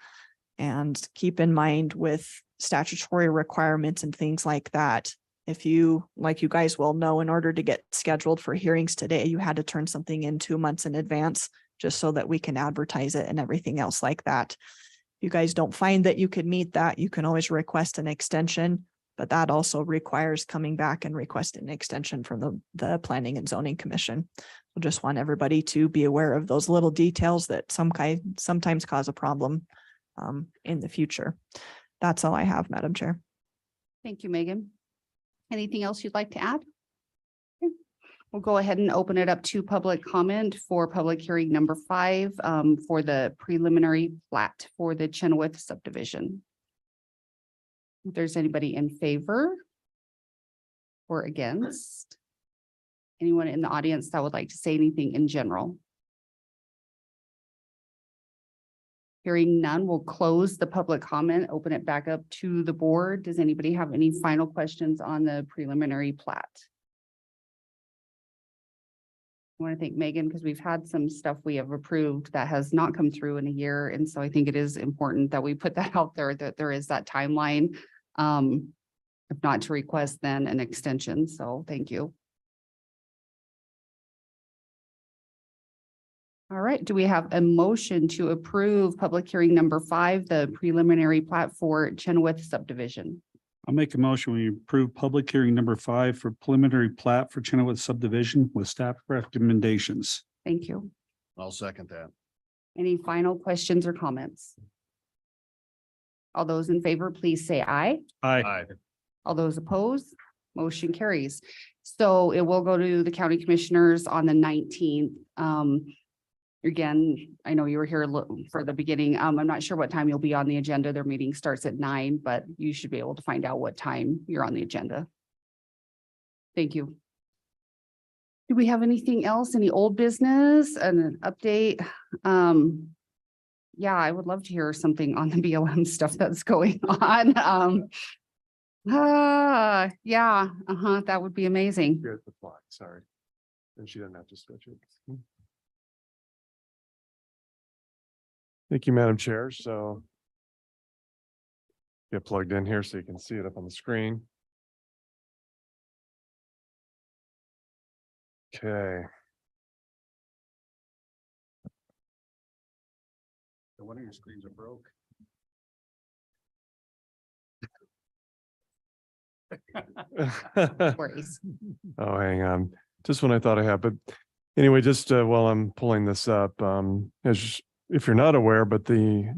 And keep in mind with statutory requirements and things like that, if you, like you guys will know, in order to get scheduled for hearings today, you had to turn something in 2 months in advance, just so that we can advertise it and everything else like that. If you guys don't find that you could meet that, you can always request an extension, but that also requires coming back and requesting an extension from the Planning and Zoning Commission. We just want everybody to be aware of those little details that sometimes cause a problem in the future. That's all I have, Madam Chair. Thank you, Megan. Anything else you'd like to add? Okay. We'll go ahead and open it up to public comment for public hearing number 5 for the preliminary plat for the Chenoweth subdivision. If there's anybody in favor or against, anyone in the audience that would like to say anything in general? Hearing none, we'll close the public comment, open it back up to the board. Does anybody have any final questions on the preliminary plat? I want to thank Megan because we've had some stuff we have approved that has not come through in a year. And so I think it is important that we put that out there, that there is that timeline. If not to request then an extension. So thank you. All right, do we have a motion to approve public hearing number 5, the preliminary plat for Chenoweth subdivision? I'll make a motion. We approve public hearing number 5 for preliminary plat for Chenoweth subdivision with staff recommendations. Thank you. I'll second that. Any final questions or comments? All those in favor, please say aye. Aye. All those opposed, motion carries. So it will go to the county commissioners on the 19th. Again, I know you were here for the beginning. I'm not sure what time you'll be on the agenda. Their meeting starts at 9, but you should be able to find out what time you're on the agenda. Thank you. Do we have anything else? Any old business and an update? Yeah, I would love to hear something on the BLM stuff that's going on. Yeah, that would be amazing. Here's the flag, sorry. And she doesn't have to switch it. Thank you, Madam Chair. So get plugged in here so you can see it up on the screen. Okay. One of your screens are broke. Worries. Oh, hang on. Just when I thought I had, but anyway, just while I'm pulling this up, if you're not aware, but the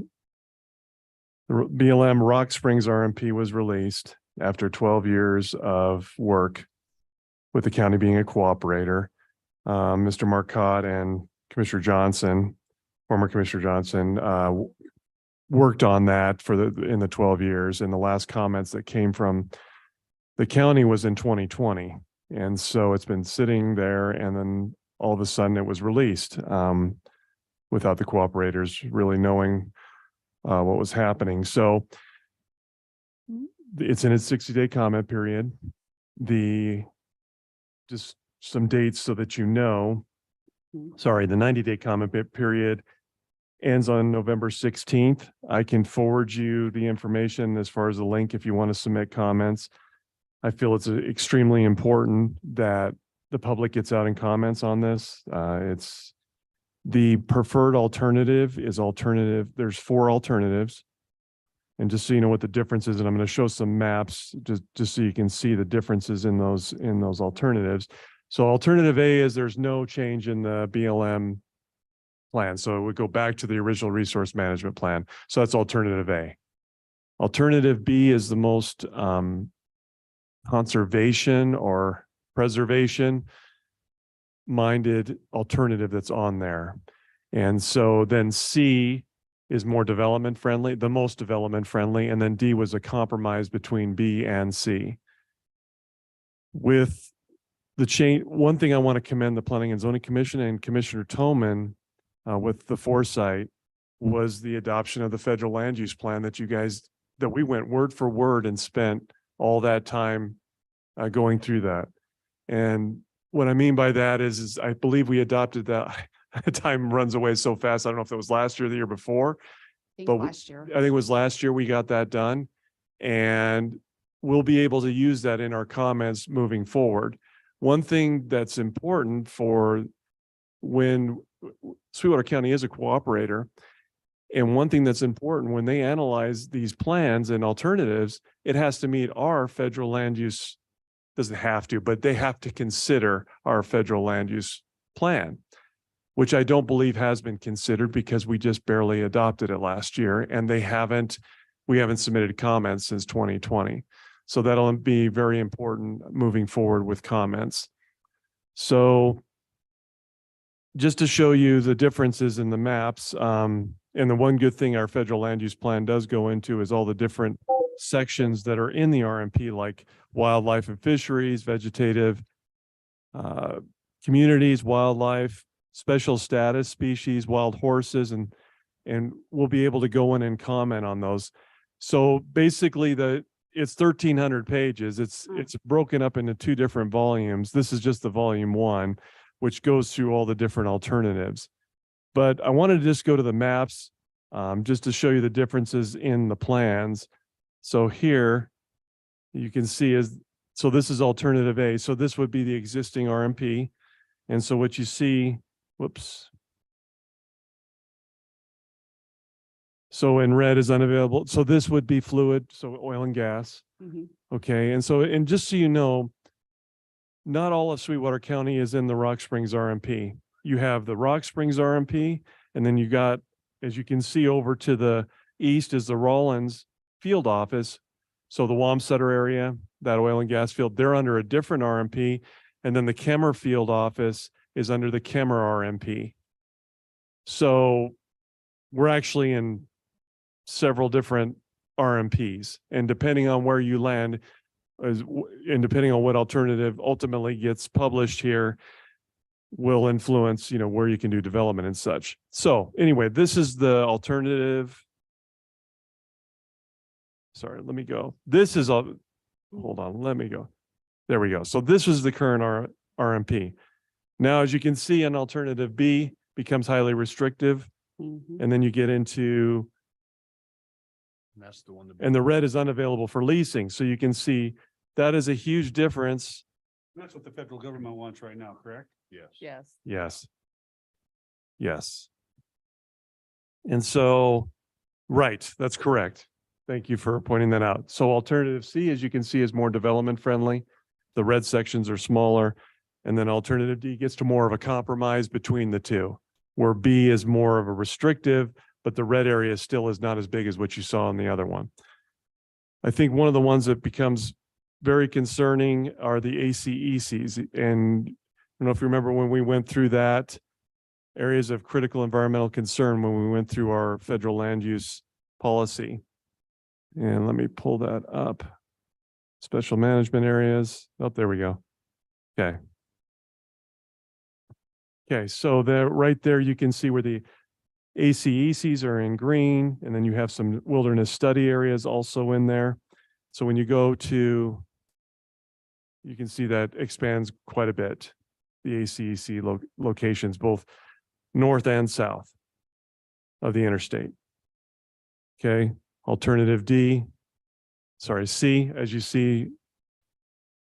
BLM Rock Springs RMP was released after 12 years of work with the county being a cooperator. Mr. Marcotte and Commissioner Johnson, former Commissioner Johnson, worked on that in the 12 years. And the last comments that came from the county was in 2020. And so it's been sitting there, and then all of a sudden it was released without the cooperators really knowing what was happening. So it's in its 60-day comment period. Just some dates so that you know. Sorry, the 90-day comment period ends on November 16th. I can forward you the information as far as the link if you want to submit comments. I feel it's extremely important that the public gets out and comments on this. It's the preferred alternative is alternative. There's 4 alternatives. And just so you know what the difference is, and I'm going to show some maps just so you can see the differences in those alternatives. So alternative A is there's no change in the BLM plan. So it would go back to the original resource management plan. So that's alternative A. Alternative B is the most conservation or preservation minded alternative that's on there. And so then C is more development friendly, the most development friendly, and then D was a compromise between B and C. With the change, one thing I want to commend the Planning and Zoning Commission and Commissioner Toman with the foresight was the adoption of the federal land use plan that we went word for word and spent all that time going through that. And what I mean by that is I believe we adopted that. Time runs away so fast. I don't know if it was last year or the year before. I think But last year. I think it was last year we got that done. And we'll be able to use that in our comments moving forward. One thing that's important for when Sweetwater County is a cooperator, and one thing that's important when they analyze these plans and alternatives, it has to meet our federal land use, doesn't have to, but they have to consider our federal land use plan, which I don't believe has been considered because we just barely adopted it last year and we haven't submitted comments since 2020. So that'll be very important moving forward with comments. So just to show you the differences in the maps, and the one good thing our federal land use plan does go into is all the different sections that are in the RMP, like wildlife and fisheries, vegetative, communities, wildlife, special status species, wild horses, and we'll be able to go in and comment on those. So basically it's 1,300 pages. It's broken up into 2 different volumes. This is just the volume 1, which goes through all the different alternatives. But I wanted to just go to the maps just to show you the differences in the plans. So here you can see so this is alternative A. So this would be the existing RMP. And so what you see, whoops. So in red is unavailable. So this would be fluid, so oil and gas. Mhm. Okay, and just so you know, not all of Sweetwater County is in the Rock Springs RMP. You have the Rock Springs RMP, and then you got, as you can see over to the east is the Rollins field office. So the Wamsutter area, that oil and gas field, they're under a different RMP. And then the Kemmer field office is under the Kemmer RMP. So we're actually in several different RMPs, and depending on where you land and depending on what alternative ultimately gets published here will influence, where you can do development and such. So anyway, this is the alternative. Sorry, let me go. Hold on, let me go. There we go. So this is the current RMP. Now, as you can see, an alternative B becomes highly restrictive. Mhm. And then you get into, And that's the one. and the red is unavailable for leasing. So you can see that is a huge difference. That's what the federal government wants right now, correct? Yes. Yes. Yes. Yes. And so, right, that's correct. Thank you for pointing that out. So alternative C, as you can see, is more development friendly. The red sections are smaller. And then alternative D gets to more of a compromise between the two, where B is more of a restrictive, but the red area still is not as big as what you saw in the other one. I think one of the ones that becomes very concerning are the ACECs. And I don't know if you remember when we went through that, areas of critical environmental concern when we went through our federal land use policy. And let me pull that up. Special management areas. Oh, there we go. Okay. Okay, so right there you can see where the ACECs are in green, and then you have some wilderness study areas also in there. So when you go to, you can see that expands quite a bit. the ACEC locations, both north and south of the interstate. Okay, alternative C, as you see,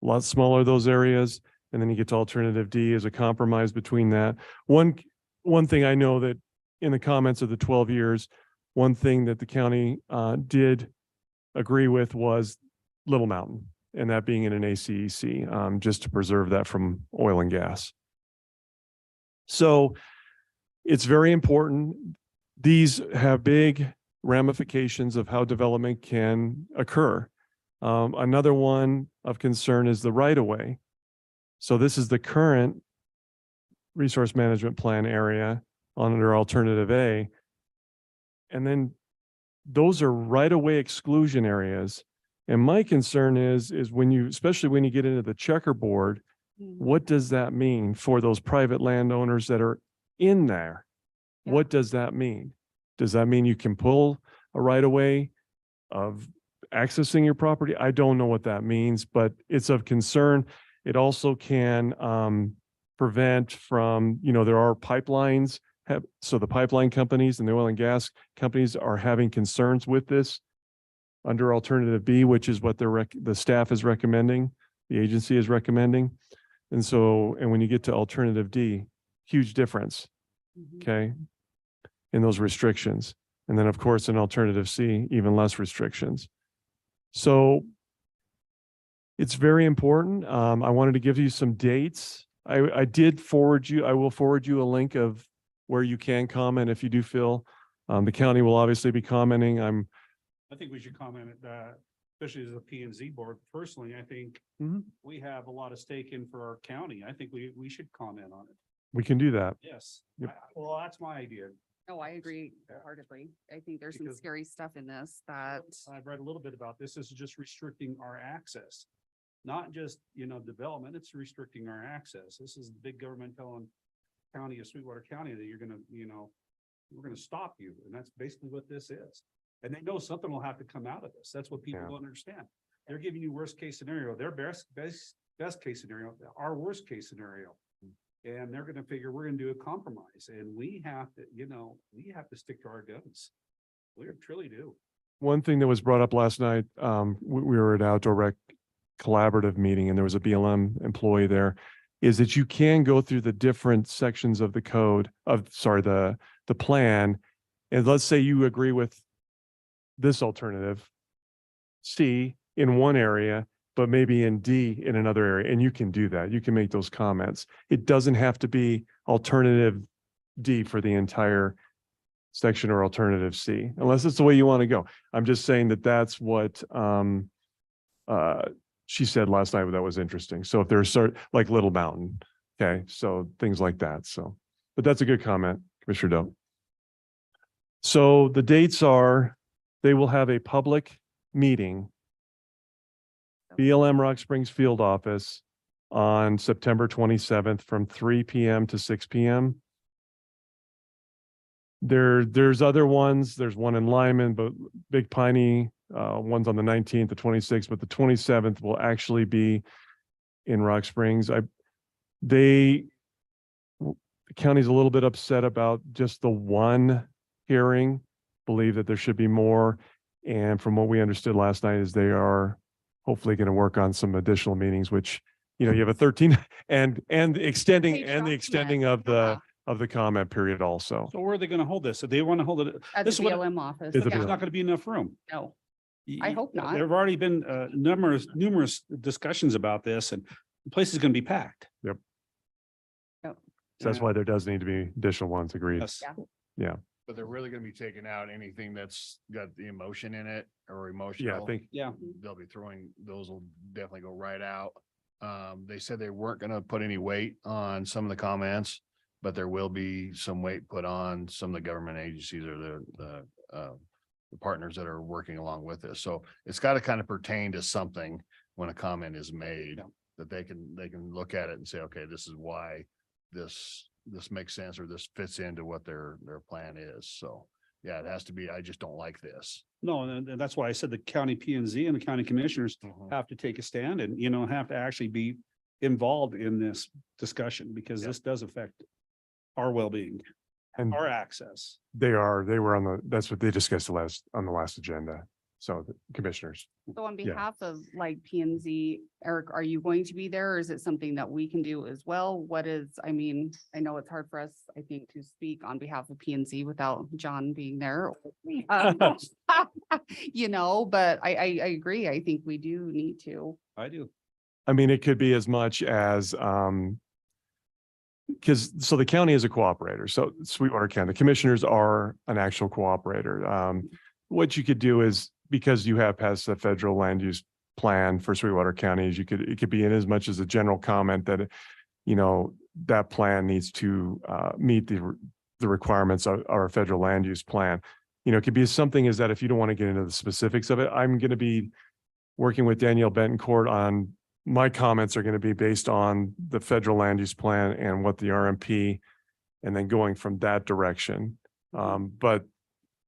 a lot smaller those areas. And then you get to alternative D as a compromise between that. One thing I know that in the comments of the 12 years, one thing that the county did agree with was Little Mountain, and that being in an ACEC, just to preserve that from oil and gas. So it's very important. These have big ramifications of how development can occur. Another one of concern is the right-of-way. So this is the current resource management plan area under alternative A. And then those are right-of-way exclusion areas. And my concern is when you, especially when you get into the checkerboard, what does that mean for those private landowners that are in there? Yeah. What does that mean? Does that mean you can pull a right-of-way of accessing your property? I don't know what that means, but it's of concern. It also can prevent from, there are pipelines. So the pipeline companies and the oil and gas companies are having concerns with this under alternative B, which is what the staff is recommending, the agency is recommending. And so, and when you get to alternative D, huge difference, okay, in those restrictions. And then of course, in alternative C, even less restrictions. So it's very important. I wanted to give you some dates. I will forward you a link of where you can comment if you do feel. The county will obviously be commenting. I think we should comment at that, especially as a P and Z board. Personally, I think we have a lot of stake in for our county. I think we should comment on it. We can do that. Yes. Yep. Well, that's my idea. No, I agree wholeheartedly. I think there's some Because- scary stuff in this that, I've read a little bit about this. This is just restricting our access. Not just, development, it's restricting our access. This is the big government telling county of Sweetwater County that you're gonna, we're gonna stop you. And that's basically what this is. And they know something will have to come out of this. That's what people Yeah. don't understand. They're giving you worst case scenario, their best case scenario, our worst case scenario. And they're gonna figure we're gonna do a compromise, and we have to, we have to stick to our guns. We truly do. One thing that was brought up last night, we were at Outdoor Rec collaborative meeting and there was a BLM employee there, is that you can go through the different sections of the code the plan. And let's say you agree with this alternative C in one area, but maybe in D in another area, and you can do that. You can make those comments. It doesn't have to be alternative D for the entire section or alternative C, unless it's the way you want to go. I'm just saying that that's what she said last night that was interesting. So if there's like Little Mountain, okay, so things like that. So, but that's a good comment, Commissioner Doe. So the dates are, they will have a public meeting, BLM Rock Springs Field Office on September 27th from 3 p.m. to 6 p.m. There's other ones. There's one in Lyman, but Big Piney, one's on the 19th, the 26th, but the 27th will actually be in Rock Springs. The county's a little bit upset about just the one hearing, believe that there should be more. And from what we understood last night is they are hopefully going to work on some additional meetings, which, you have a 13 and the extending of the comment period also. So where are they gonna hold this? If they wanna hold it, at the this is what- BLM office. It's a there's Yeah, not gonna be enough room. no, I hope not. There've already been numerous discussions about this, and the place is gonna be packed. So that's why there does need to be additional ones, agreed. Yes. Yeah. But they're really gonna be taking out anything that's got the emotion in it or Yeah, I emotional. think, Yeah, They'll be those will definitely go right out. They said they weren't gonna put any weight on some of the comments, but there will be some weight put on some of the government agencies or the partners that are working along with this. So it's got to kind of pertain to something when a comment is made, that they can look at it and say, okay, this is why this makes sense, or this fits into what their plan is. So yeah, it has to be, I just don't like this. no, and that's why I said the county P and Z and the county commissioners Mhm. have to take a stand and, have to actually be involved in this discussion because this does affect our well-being, And our access. they were on that's what they discussed on the last agenda. So the commissioners. So on Yeah. behalf of like P and Z, Eric, are you going to be there or is it something that we can do as well? What is, I mean, I know it's hard for us, I think, to speak on behalf of P and Z without John being there. You know, but I agree. I think we do need to. I do. I mean, it could be as much as, because, so the county is a cooperator. So Sweetwater County, the commissioners are an actual cooperator. What you could do is, because you have passed the federal land use plan for Sweetwater County, is it could be in as much as a general comment that, you know, that plan needs to meet the requirements of our federal land use plan. You know, it could be something as that if you don't want to get into the specifics of it, I'm going to be working with Danielle Bentoncourt on, my comments are going to be based on the federal land use plan and what the RMP, and then going from that direction. But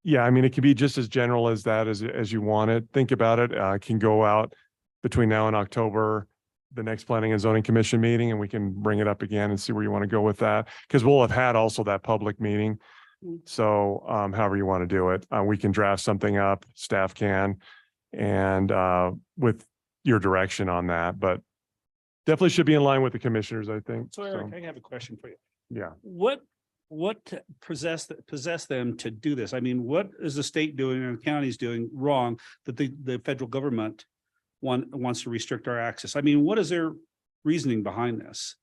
yeah, I mean, it can be just as general as that as you want it. Think about it. Can go out between now and October, the next Planning and Zoning Commission meeting, and we can bring it up again and see where you want to go with that. Because we'll have had also that public meeting. So however you want to do it, we can draft something up, staff can, and with your direction on that, but definitely should be in line with the commissioners, I think. So Eric, I have a question for you. Yeah. What possess them to do this? I mean, what is the state doing and the county's doing wrong that the federal government wants to restrict our access? I mean, what is their reasoning behind this?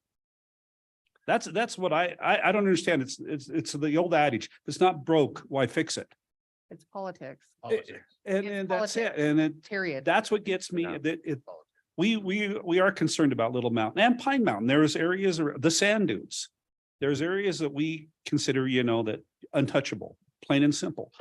That's what I don't understand. It's the old adage, if it's not broke, why fix it? It's politics, And It's that's it. politics. And period. that's what gets me, Yeah. that we are concerned about Little Mountain and Pine Mountain. There's areas, the sand dunes. There's areas that we consider, you know, that untouchable, plain and simple.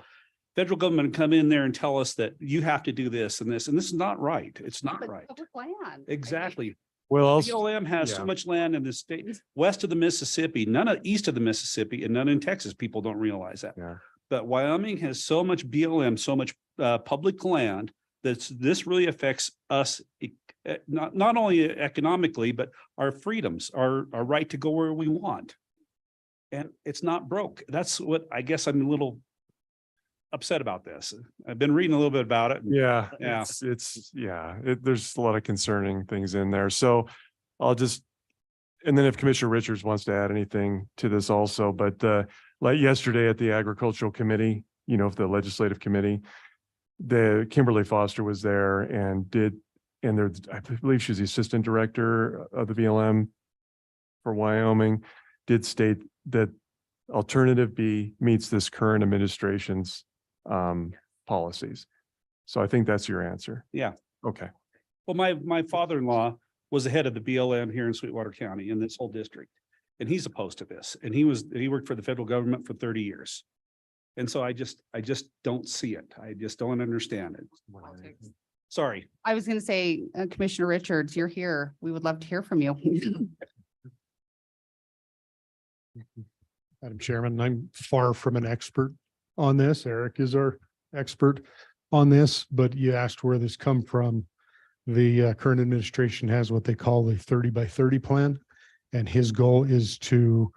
Federal government come in there and tell us that you have to do this, and this is not right. It's not But right. public land. Exactly. Well, BLM has so yeah. much land in the state, west of the Mississippi, none of east of the Mississippi, and none in Texas. People don't realize that. Yeah. But Wyoming has so much BLM, so much public land this really affects us, not only economically, but our freedoms, our right to go where we want. And it's not broke. That's what I guess I'm a little upset about this. I've been reading a little bit about it. Yeah, Yeah. there's a lot of concerning things in there. So I'll just, and then if Commissioner Richards wants to add anything to this also, but like yesterday at the Agricultural Committee, you know, the Legislative Committee, the Kimberly Foster was there and I believe she's the Assistant Director of the VLM for Wyoming, did state that Alternative B meets this current administration's policies. So I think that's your answer. Yeah. Okay. Well, my father-in-law was the head of the BLM here in Sweetwater County in this whole district. And he's opposed to this. And he worked for the federal government for 30 years. And so I just don't see it. I just don't understand it. Politics. Sorry. I was going to say, Commissioner Richards, you're here. We would love to hear from you. Madam Chairman, I'm far from an expert on this. Eric is our expert on this, but you asked where this come from. The current administration has what they call the 30x30 plan. And his goal is to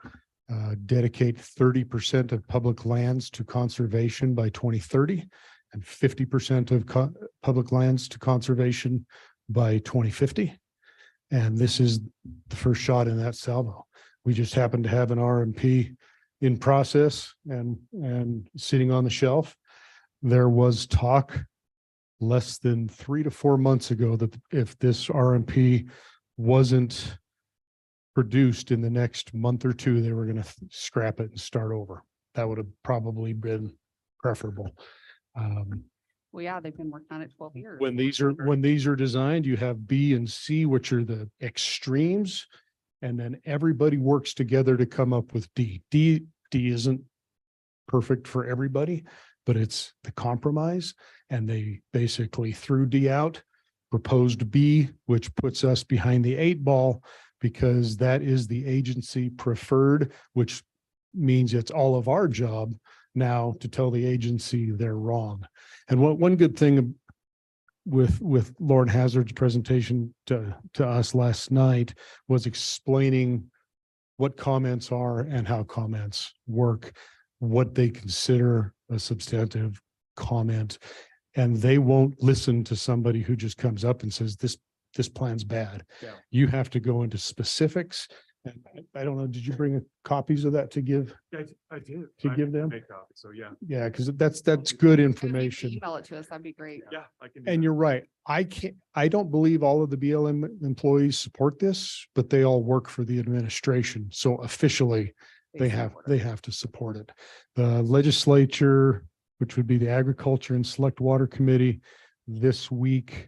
dedicate 30% of public lands to conservation by 2030 and 50% of public lands to conservation by 2050. And this is the first shot in that salvo. We just happen to have an RMP in process and sitting on the shelf. There was talk less than 3 to 4 months ago that if this RMP wasn't produced in the next month or two, they were going to scrap it and start over. That would have probably been preferable. Well, yeah, they've been working on it 12 years. When these are designed, you have B and C, which are the extremes, and then everybody works together to come up with D. D isn't perfect for everybody, but it's the compromise. And they basically threw D out, proposed B, which puts us behind the 8 ball because that is the agency preferred, which means it's all of our job now to tell the agency they're wrong. And one good thing with Lauren Hazard's presentation to us last night was explaining what comments are and how comments work, what they consider a substantive comment. And they won't listen to somebody who just comes up and says, this plan's bad. Yeah. You have to go into specifics. And I don't know, did you bring copies of that to give? I did. To give them? So, yeah. Yeah, because that's good Maybe information. Email it to us, that'd be great. Yeah, I can. And you're right. I don't believe all of the BLM employees support this, but they all work for the administration. So officially, they support it. have to support it. The legislature, which would be the Agriculture and Select Water Committee, this week,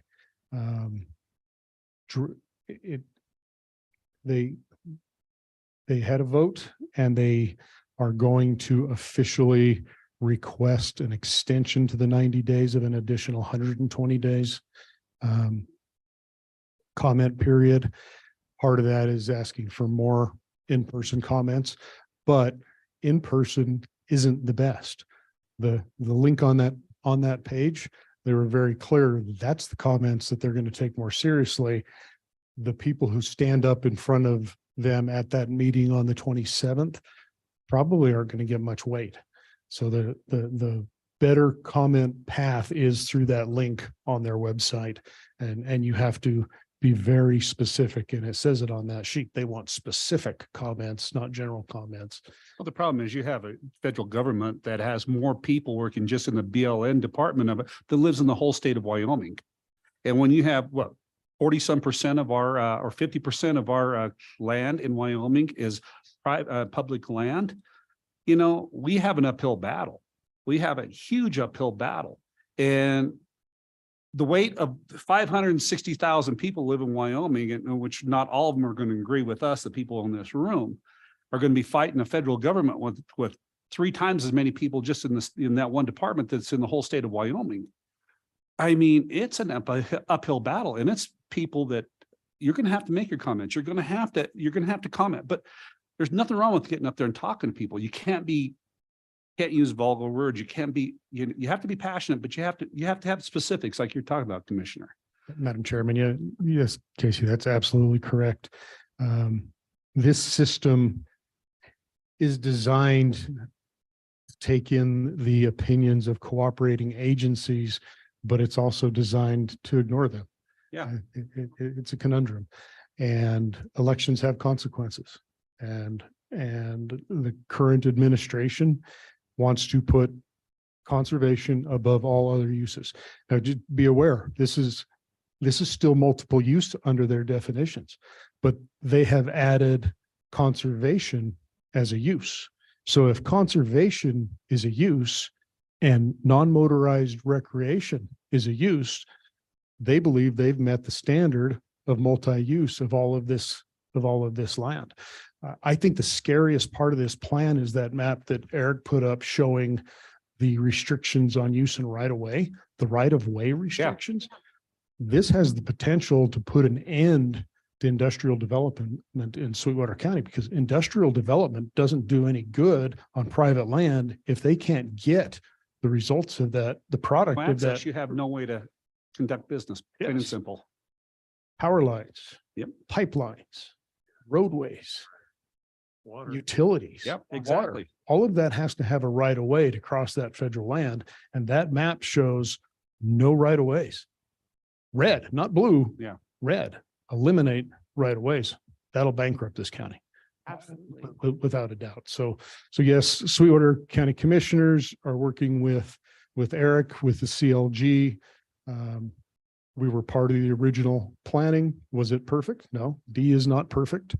they had a vote and they are going to officially request an extension to the 90 days of an additional 120 days comment period. Part of that is asking for more in-person comments, but in-person isn't the best. The link on that page, they were very clear. That's the comments that they're going to take more seriously. The people who stand up in front of them at that meeting on the 27th probably aren't going to get much weight. So the better comment path is through that link on their website. And you have to be very specific. And it says it on that sheet. They want specific comments, not general comments. Well, the problem is you have a federal government that has more people working just in the BLN department of it that lives in the whole state of Wyoming. And when you have 40% of our or 50% of our land in Wyoming is public land, you know, we have an uphill battle. We have a huge uphill battle. And the weight of 560,000 people live in Wyoming, and which not all of them are going to agree with us, the people in this room, are going to be fighting the federal government with 3 times as many people just in that one department that's in the whole state of Wyoming. I mean, it's an uphill battle, and it's people that you're going to have to make your comments. You're going to have to comment, but there's nothing wrong with getting up there and talking to people. You can't use vulgar words. You have to be passionate, but you have to have specifics like you're talking about, Commissioner. Madam Chairman, yes, Casey, that's absolutely correct. This system is designed to take in the opinions of cooperating agencies, but it's also designed to ignore them. Yeah. It's a conundrum, and elections have consequences, and the current administration wants to put conservation above all other uses. Now, just be aware, this is still multiple use under their definitions, but they have added conservation as a use. So if conservation is a use and non-motorized recreation is a use, they believe they've met the standard of multi-use of all of this land. I think the scariest part of this plan is that map that Eric put up showing the restrictions on use and right-of-way, the right-of-way restrictions. This has the potential to put an end to industrial development in Sweetwater County, because industrial development doesn't do any good on private land if they can't get the results of that, the product of that. You have no way to conduct business, plain and Yes. simple. Power lines. Yep. Pipelines, roadways, Water. utilities. Yep, water. exactly. All of that has to have a right of way to cross that federal land. And that map shows no right of ways. Red, not blue. Yeah. Red, eliminate right of ways. That'll bankrupt this county. Absolutely. Without a doubt. So yes, Sweetwater County Commissioners are working with Eric, with the CLG. We were part of the original planning. Was it perfect? No, D is not perfect.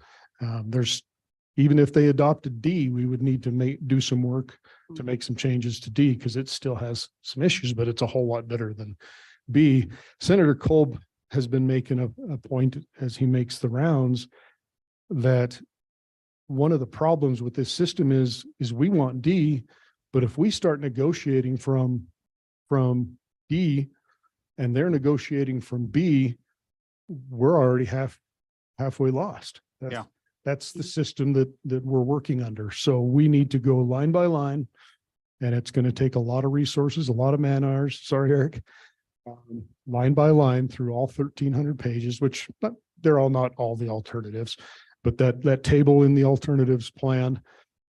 Even if they adopted D, we would need to do some work to make some changes to D, because it still has some issues, but it's a whole lot better than B. Senator Kolb has been making a point as he makes the rounds that one of the problems with this system is we want D, but if we start negotiating from D and they're negotiating from B, we're already halfway lost. That's the system that we're working under. So we need to go line by line, and it's going to take a lot of resources, a lot of man hours. Sorry, Eric. line by line through all 1,300 pages, which they're all not all the alternatives, but that table in the alternatives plan,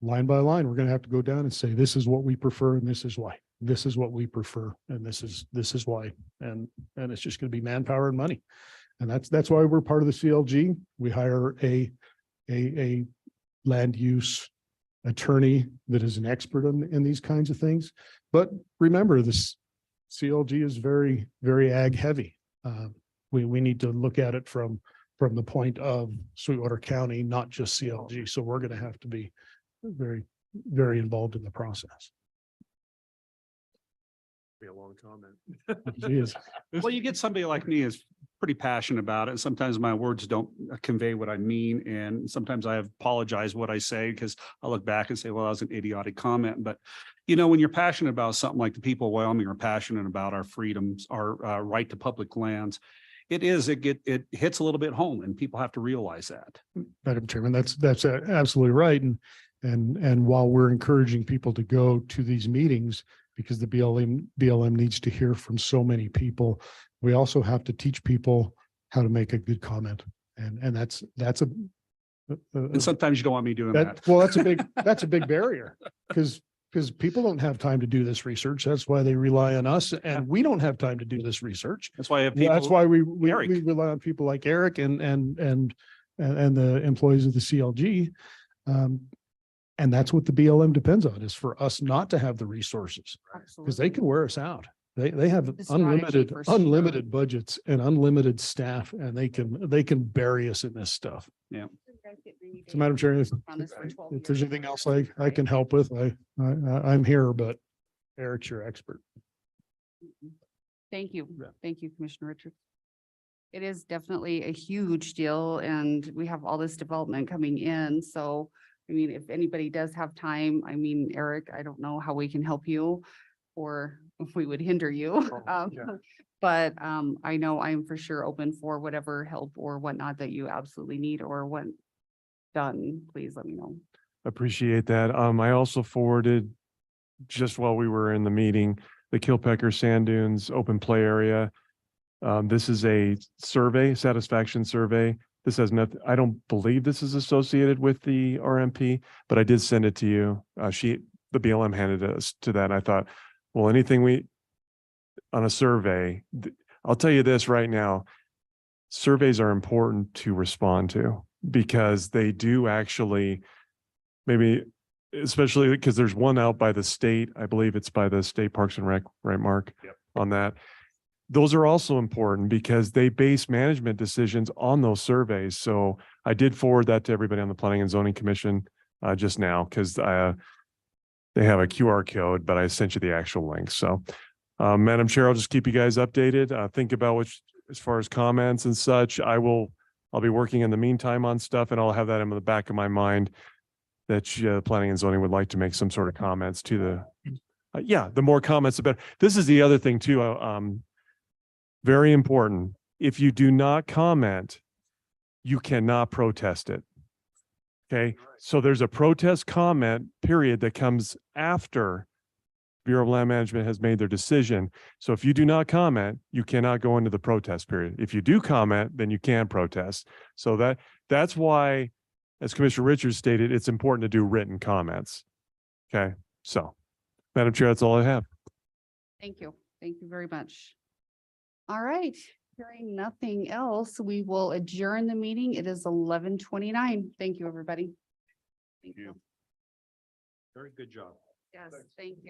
line by line, we're going to have to go down and say, this is what we prefer and this is why. This is what we prefer and this is why. And it's just going to be manpower and money. And that's why we're part of the CLG. We hire a land use attorney that is an expert in these kinds of things. But remember, this CLG is very, very ag heavy. We need to look at it from the point of Sweetwater County, not just CLG. So we're going to have to be very, very involved in the process. Be a long comment. Geez. Well, you get somebody like me is pretty passionate about it. And sometimes my words don't convey what I mean. And sometimes I apologize what I say because I look back and say, well, that was an idiotic comment. But, you know, when you're passionate about something like the people of Wyoming are passionate about our freedoms, our right to public lands, it hits a little bit home and people have to realize that. Madam Chairman, that's absolutely right. And while we're encouraging people to go to these meetings, because the BLM needs to hear from so many people, we also have to teach people how to make a good comment. And that's And sometimes you don't want me doing that. well, that's a big barrier because people don't have time to do this research. That's why they rely on us, and we don't have time to do this research. That's why I have people. That's why we Eric. rely on people like Eric and the employees of the CLG. And that's what the BLM depends on, is for us not to have the resources, because they can wear us out. They have The strategy for sure. unlimited budgets and unlimited staff, and they can bury us in this stuff. So Madam Chair, if there's anything else I can help with, I'm here, but Eric's your expert. Thank you. Thank you, Commissioner Richards. It is definitely a huge deal and we have all this development coming in. So, I mean, if anybody does have time, I mean, Eric, I don't know how we can help you or if we would hinder you. But I know I'm for sure open for whatever help or whatnot that you absolutely need or want done. Please let me know. Appreciate that. I also forwarded, just while we were in the meeting, the Kilpecker Sand Dunes open play area. This is a survey, satisfaction survey. This has nothing, I don't believe this is associated with the RMP, but I did send it to you. The BLM handed us to that. And I thought, well, anything on a survey, I'll tell you this right now, surveys are important to respond to because they do actually, maybe, especially because there's one out by the state, I believe it's by the State Parks and Rec, right, Mark? Yep. On that. Those are also important because they base management decisions on those surveys. So I did forward that to everybody on the Planning and Zoning Commission just now because they have a QR code, but I sent you the actual link. So Madam Chair, I'll just keep you guys updated. Think about as far as comments and such, I'll be working in the meantime on stuff and I'll have that in the back of my mind that Planning and Zoning would like to make some sort of comments to the more comments, the better. This is the other thing too. Very important. If you do not comment, you cannot protest it. Okay. So there's a protest comment period that comes after Bureau of Land Management has made their decision. So if you do not comment, you cannot go into the protest period. If you do comment, then you can protest. So that's why, as Commissioner Richards stated, it's important to do written comments. Okay. So Madam Chair, that's all I have. Thank you. Thank you very much. All right. Hearing nothing else, we will adjourn the meeting. It is 11:29. Thank you, everybody. Thank you. Very good job. Yes, thank you.